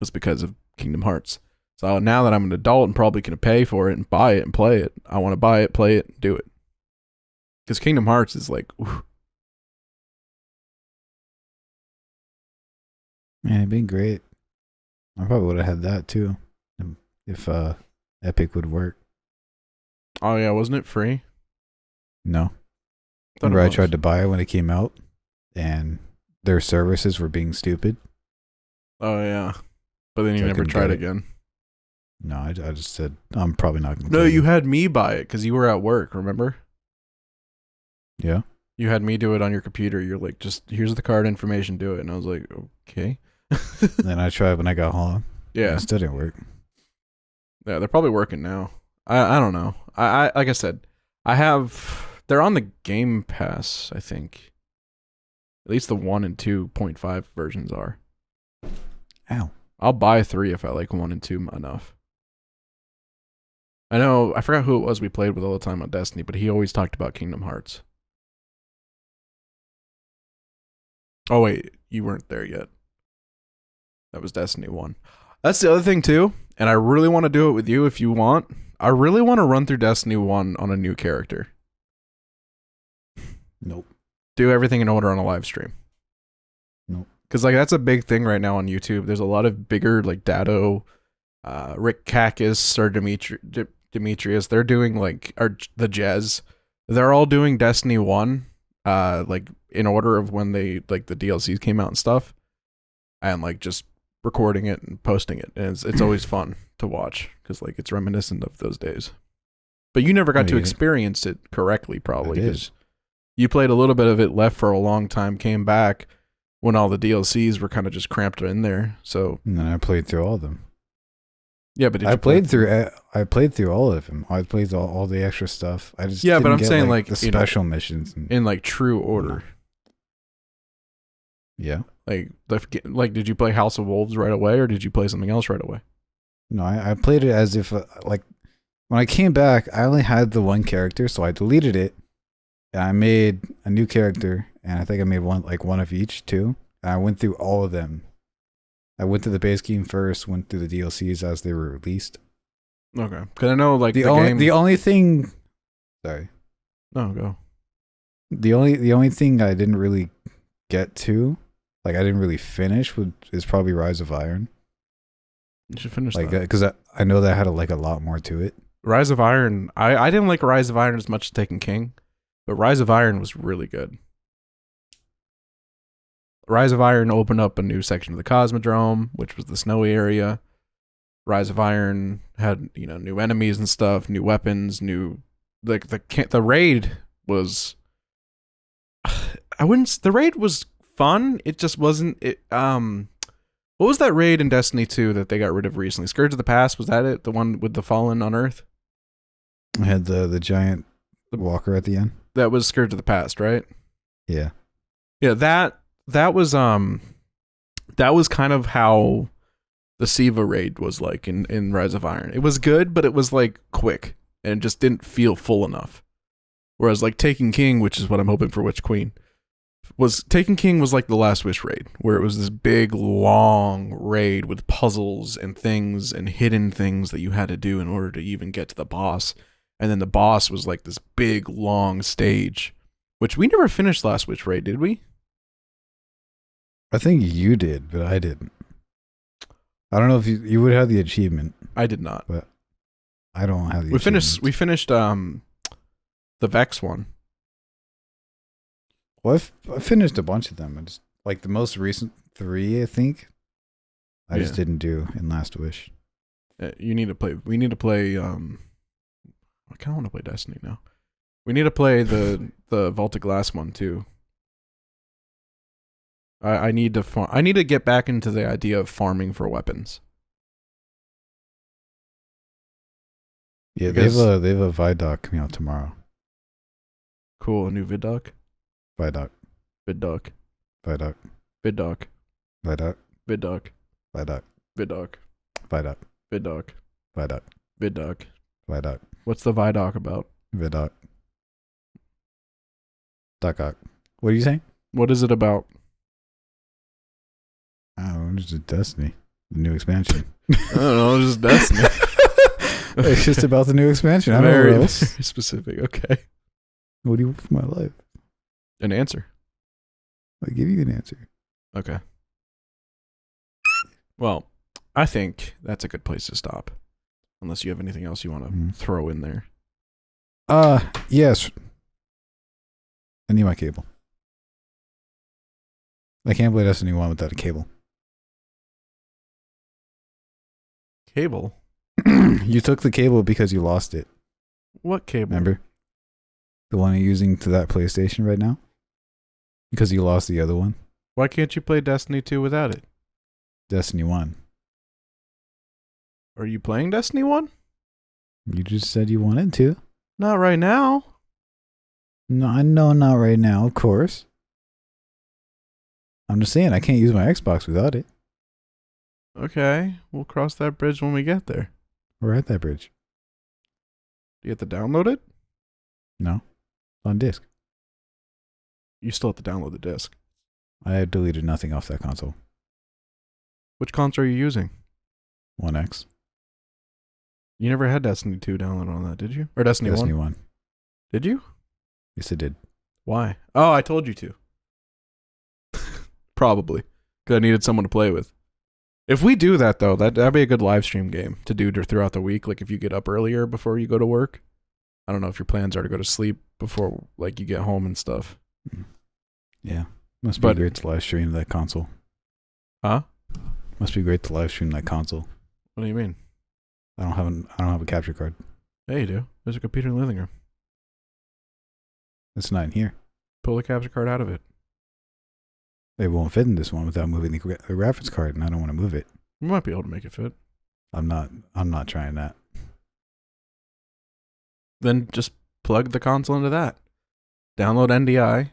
was because of Kingdom Hearts. So now that I'm an adult and probably can pay for it and buy it and play it, I want to buy it, play it, do it. Because Kingdom Hearts is like, oof. Man, it'd been great. I probably would have had that too, if Epic would work. Oh yeah, wasn't it free? No, Thought it remember I was. tried to buy it when it came out, and their services were being stupid. Oh yeah, but then you So I never couldn't tried get it. again. No, I just said I'm probably not going to. No, you had me buy it because you were at work. Remember? Yeah. You had me do it on your computer. You're like, just here's the card information, do it. And I was like, okay. Then I tried when I got home. Yeah, It still didn't work. yeah, they're probably working now. I don't know. I like I said, they're on the Game Pass, I think. At least the 1 and 2.5 versions are. Ow. I'll buy 3 if I like 1 and 2 enough. I know, I forgot who it was we played with all the time on Destiny, but he always talked about Kingdom Hearts. Oh wait, you weren't there yet. That was Destiny 1. That's the other thing too, and I really want to do it with you if you want. I really want to run through Destiny 1 on a new character. Nope. Do everything in order on a live stream. Nope. Because like that's a big thing right now on YouTube. There's a lot of bigger like Dado, Rick Kakis, or Demetrius. They're doing like the Jez. They're all doing Destiny 1, like in order of when they like the DLCs came out and stuff, and like just recording it and posting it, and it's always fun to watch because like it's reminiscent of those days. But you never got to Yeah. experience it correctly, probably, I did. because you played a little bit of it, left for a long time, came back when all the DLCs were kind of just cramped in there. So And then I played through all of them. yeah, but did I you play played through all of them. I played all the extra stuff. I just Yeah, but didn't I'm get, saying, like, the you know, special missions. And, in like true order? yeah. Like, did you play House of Wolves right away, or did you play something else right away? No, I played it as if like when I came back, I only had the one character, so I deleted it and I made a new character, and I think I made one of each too. And I went through all of them. I went through the base game first, went through the DLCs as they were released. Okay, because I know like The only thing, sorry, No, go. the only thing I didn't really get to, like I didn't really finish, is probably Rise of Iron. You should finish Like that. because I know that had a lot more to it. Rise of Iron. I didn't like Rise of Iron as much as Taken King, but Rise of Iron was really good. Rise of Iron opened up a new section of the Cosmodrome, which was the snowy area. Rise of Iron had, new enemies and stuff, new weapons, new the raid was the raid was fun. It just wasn't. What was that raid in Destiny 2 that they got rid of recently? Scourge of the Past, was that it? The one with the Fallen on Earth? I had the giant walker at the end. That was Scourge of the Past, right? Yeah. Yeah, that was kind of how the Siva raid was like in Rise of Iron. It was good, but it was like quick and it just didn't feel full enough. Whereas like Taken King, which is what I'm hoping for Witch Queen, Taken King was like the Last Wish raid, where it was this big, long raid with puzzles and things and hidden things that you had to do in order to even get to the boss. And then the boss was like this big, long stage, which we never finished Last Wish raid, did we? I think you did, but I didn't. I don't know if you would have the achievement. I did not. But I don't have the We achievement. We finished the Vex one. Well, I finished a bunch of them. It's like the most recent 3, I think. I just didn't do in Last Wish. You need to play. We need to play. I kind of want to play Destiny now. We need to play the Vault of Glass one too. I need to I need to get back into the idea of farming for weapons. Yeah, they have a Vidoc coming out tomorrow. Cool, a new Vidoc. Vidoc. Vidoc. Vidoc. Vidoc. Vidoc. Vidoc. Vidoc. Vidoc. Vidoc. Vidoc. Vidoc. Vidoc. Vidoc. What's the Vidoc about? Vidoc. Doc. What are you saying? What is it about? I don't know, it's just Destiny. The new expansion. I don't know, it's just Destiny. It's just about the new expansion. I don't know what else. Very specific. Okay. What do you want for my life? An answer. I give you an answer. Okay. Well, I think that's a good place to stop. Unless you have anything else you want to throw in there. Yes. I need my cable. I can't play Destiny 1 without a cable. Cable? You took the cable because you lost it. What cable? Remember? The one you're using to that PlayStation right now? Because you lost the other one? Why can't you play Destiny 2 without it? Destiny 1. Are you playing Destiny 1? You just said you wanted to. Not right now. No, I know not right now, of course. I'm just saying I can't use my Xbox without it. Okay, we'll cross that bridge when we get there. We're at that bridge. Do you have to download it? No. On disc. You still have to download the disc. I have deleted nothing off that console. Which console are you using? 1X. You never had Destiny 2 downloaded on that, did you? Or Destiny 1? Did you? Yes, it did. Why? Oh, I told you to. Probably. Because I needed someone to play with. If we do that, though, that'd be a good live stream game to do throughout the week. Like if you get up earlier before you go to work. I don't know if your plans are to go to sleep before like you get home and stuff. Yeah. Must be great to live stream that console. Huh? Must be great to live stream that console. What do you mean? I don't have a capture card. Yeah, you do. There's a computer in the living room. It's not in here. Pull the capture card out of it. It won't fit in this one without moving the graphics card, and I don't want to move it. You might be able to make it fit. I'm not trying that. Then just plug the console into that. Download NDI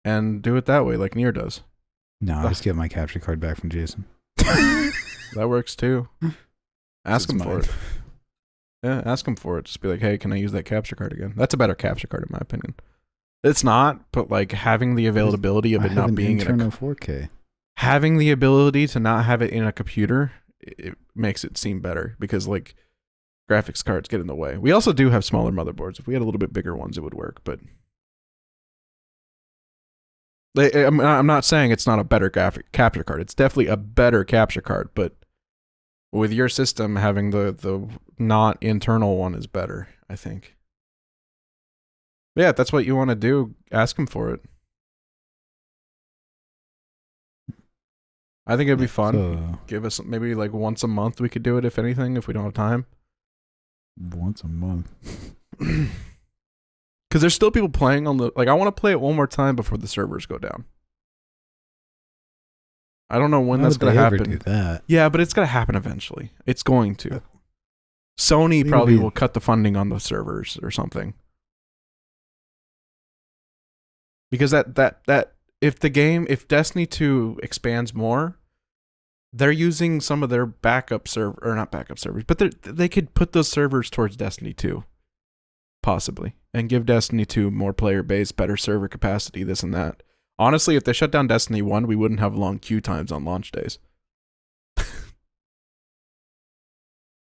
and do it that way like Nier does. No, I just get my capture card back from Jason. That works too. Ask him for it. Yeah, ask him for it. Just be like, hey, can I use that capture card again? That's a better capture card in my opinion. It's not, but like having the availability of it not being in a 4K. Having the ability to not have it in a computer, it makes it seem better because like graphics cards get in the way. We also do have smaller motherboards. If we had a little bit bigger ones, it would work, but I'm not saying it's not a better capture card. It's definitely a better capture card, but with your system, having the not internal one is better, I think. Yeah, if that's what you want to do, ask him for it. I think it'd be fun. So, give us maybe like once a month we could do it, if anything, if we don't have time. Once a month. Because there's still people playing on the... Like, I want to play it one more time before the servers go down. I don't know when Why that's would going they to ever happen. do that? Yeah, but it's going to happen eventually. It's going to. Sony It'll probably be- will cut the funding on the servers or something. Because that if Destiny 2 expands more, they're using some of their backup server, or not backup servers, but they could put those servers towards Destiny 2, possibly, and give Destiny 2 more player base, better server capacity, this and that. Honestly, if they shut down Destiny 1, we wouldn't have long queue times on launch days.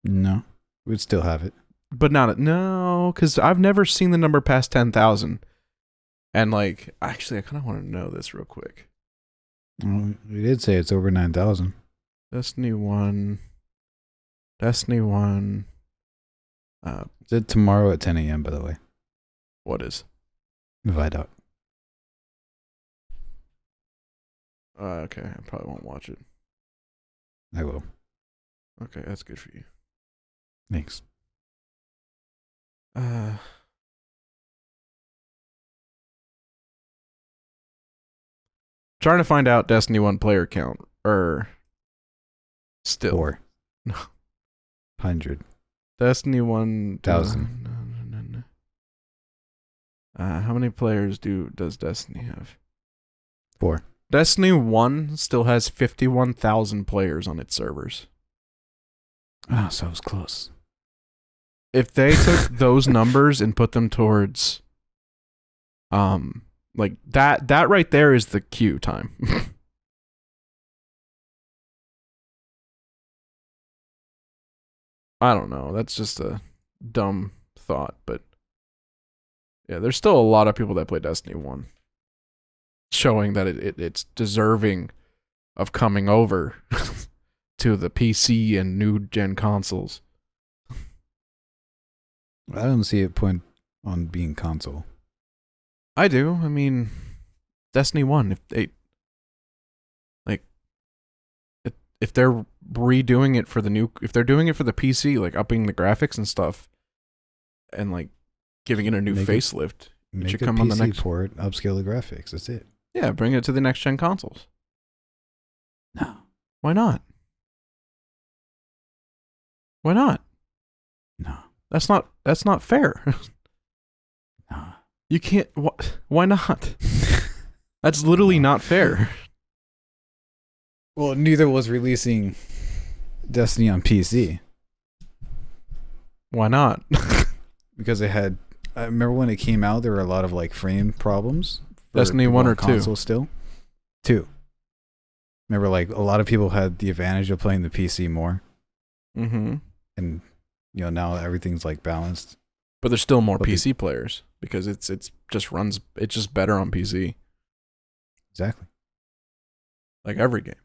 No, we'd still have it. But no, because I've never seen the number past 10,000. And like, actually, I kind of want to know this real quick. Well, we did say it's over 9,000. Destiny 1. Destiny 1. It's it tomorrow at 10 a.m. by the way. What is? Vidoc. Okay, I probably won't watch it. I will. Okay, that's good for you. Thanks. Trying to find out Destiny 1 player count. Still. 4. No. 100. Destiny 1. 1,000. How many players does Destiny have? 4. Destiny 1 still has 51,000 players on its servers. Oh, so it was close. If they took those numbers and put them towards like that right there is the queue time. I don't know. That's just a dumb thought, but yeah, there's still a lot of people that play Destiny 1. Showing that it's deserving of coming over to the PC and new gen consoles. I don't see a point on being console. I do. I mean, Destiny 1, if they're redoing it for if they're doing it for the PC, like upping the graphics and stuff, and like giving it a new facelift, it should come on the next port, upscale the graphics. That's it. Yeah, bring it to the next gen consoles. No. Why not? Why not? No. That's not fair. No. You can't. Why not? That's literally not fair. Well, neither was releasing Destiny on PC. Why not? Because it had. I remember when it came out, there were a lot of like frame problems. Destiny 1 or 2? Console still. 2. Remember, like a lot of people had the advantage of playing the PC more. Mm-hmm. And now everything's like balanced. But there's still more PC players because it's just better on PC. Exactly. Like every game.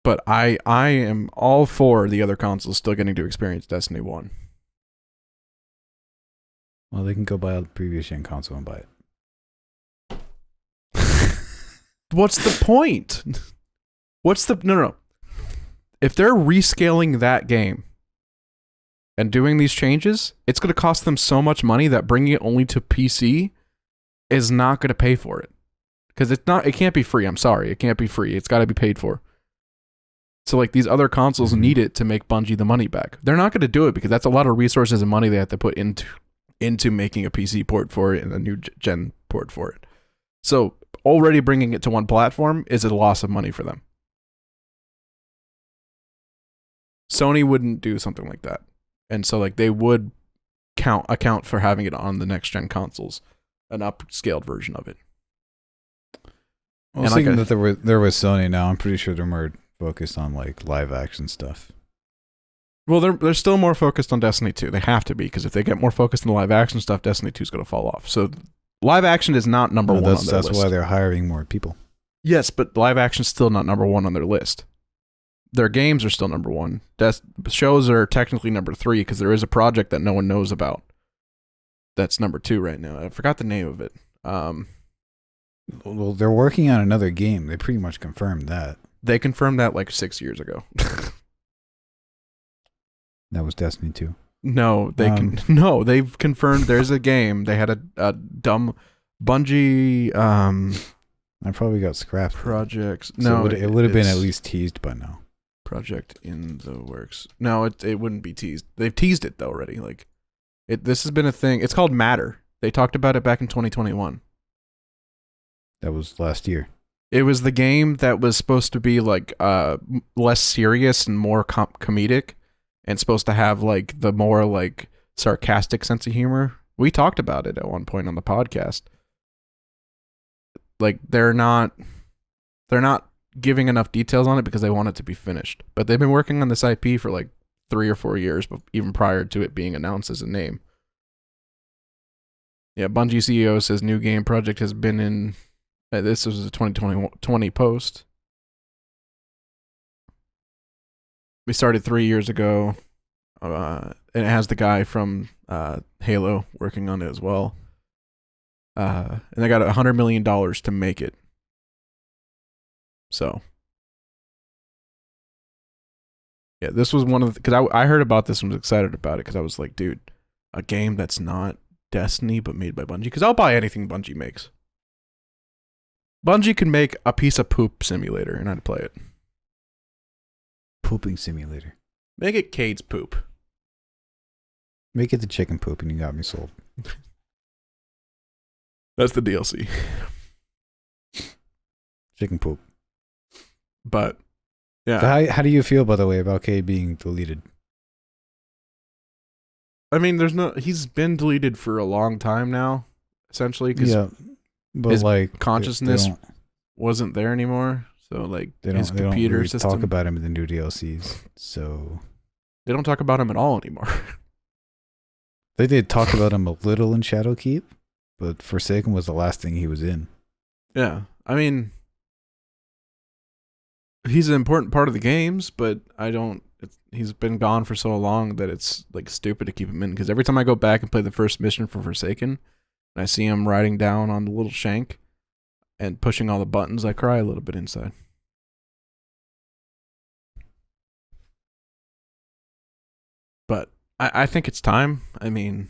But I am all for the other consoles still getting to experience Destiny 1. Well, they can go buy a previous gen console and buy it. What's the point? No. If they're rescaling that game and doing these changes, it's going to cost them so much money that bringing it only to PC is not going to pay for it. Because it can't be free. I'm sorry. It can't be free. It's got to be paid for. So like these other consoles need it to make Bungie the money back. They're not going to do it because that's a lot of resources and money they have to put into making a PC port for it and a new gen port for it. So already bringing it to one platform is a loss of money for them. Sony wouldn't do something like that. And so like they would account for having it on the next gen consoles, an upscaled version of it. I was thinking that there was Sony now. I'm pretty sure they're more focused on like live action stuff. Well, they're still more focused on Destiny 2. They have to be, because if they get more focused on the live action stuff, Destiny 2 is going to fall off. So live action is not number one on their list. That's why they're hiring more people. Yes, but live action is still not number one on their list. Their games are still number one. Shows are technically number 3 because there is a project that no one knows about. That's number 2 right now. I forgot the name of it. Well, they're working on another game. They pretty much confirmed that. They confirmed that like 6 years ago. That was Destiny 2. No, they've confirmed there's a game. They had a dumb Bungie I probably got scrapped. Projects. So No, it would have been it's at least teased by now. project in the works. No, it wouldn't be teased. They've teased it though already. Like this has been a thing. It's called Matter. They talked about it back in 2021. That was last year. It was the game that was supposed to be like less serious and more comedic, and supposed to have like the more like sarcastic sense of humor. We talked about it at one point on the podcast. Like they're not giving enough details on it because they want it to be finished. But they've been working on this IP for like 3 or 4 years, but even prior to it being announced as a name. Yeah, Bungie CEO says new game project has been in. This was a 2020 post. We started 3 years ago. And it has the guy from Halo working on it as well. And they got $100 million to make it. So, yeah, this was one of the, because I heard about this and was excited about it because I was like, dude, a game that's not Destiny but made by Bungie. Because I'll buy anything Bungie makes. Bungie can make a piece of poop simulator and I'd play it. Pooping simulator. Make it Cade's poop. Make it the chicken poop and you got me sold. That's the DLC. Chicken poop. But, yeah. So how do you feel, by the way, about Cade being deleted? I mean, he's been deleted for a long time now, essentially, because but his like consciousness wasn't there anymore. So, like, his computer really system. talk about him in the new DLCs. So They don't talk about him at all anymore. They did talk about him a little in Shadowkeep, but Forsaken was the last thing he was in. Yeah. I mean, he's an important part of the games, but he's been gone for so long that it's like stupid to keep him in. Because every time I go back and play the first mission for Forsaken, and I see him riding down on the little shank and pushing all the buttons, I cry a little bit inside. But I think it's time. I mean,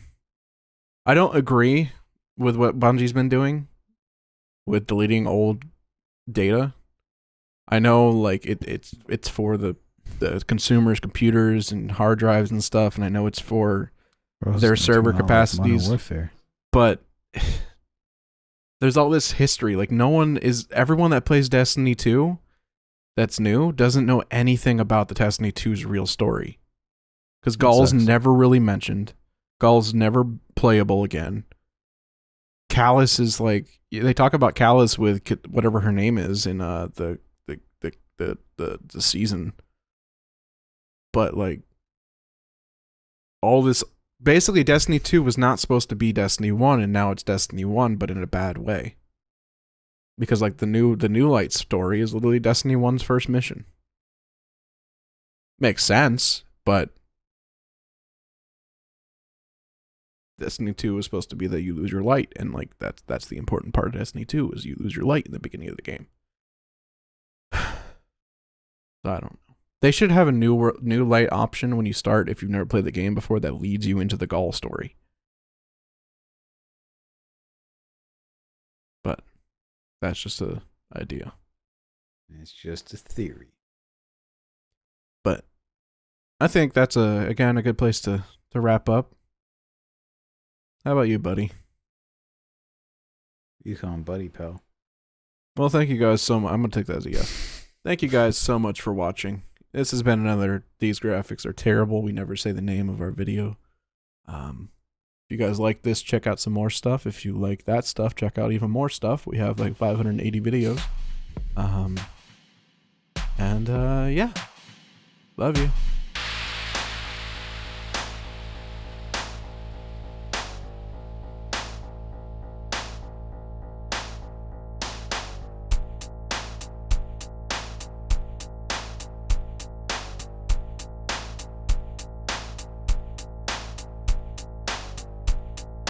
I don't agree with what Bungie's been doing with deleting old data. I know, like, it's for the consumers' computers and hard drives and stuff, and I know it's for their server capacities. But there's all this history. Like, everyone that plays Destiny 2 that's new doesn't know anything about the Destiny 2's real story. Because Gaul's never really mentioned. Gaul's never playable again. Callus is like, they talk about Callus with whatever her name is in the season. But like, all this, basically Destiny 2 was not supposed to be Destiny 1, and now it's Destiny 1, but in a bad way. Because like the new light story is literally Destiny 1's first mission. Makes sense, but Destiny 2 was supposed to be that you lose your light, and like that's the important part of Destiny 2 is you lose your light in the beginning of the game. So I don't know. They should have a new light option when you start if you've never played the game before that leads you into the Gaul story. But that's just an idea. It's just a theory. But I think that's again a good place to wrap up. How about you, buddy? You call him buddy, pal. Well, thank you guys so much. I'm going to take that as a yes. Thank you guys so much for watching. This has been another These Graphics Are Terrible. We never say the name of our video. If you guys like this, check out some more stuff. If you like that stuff, check out even more stuff. We have like 580 videos. Yeah. Love you.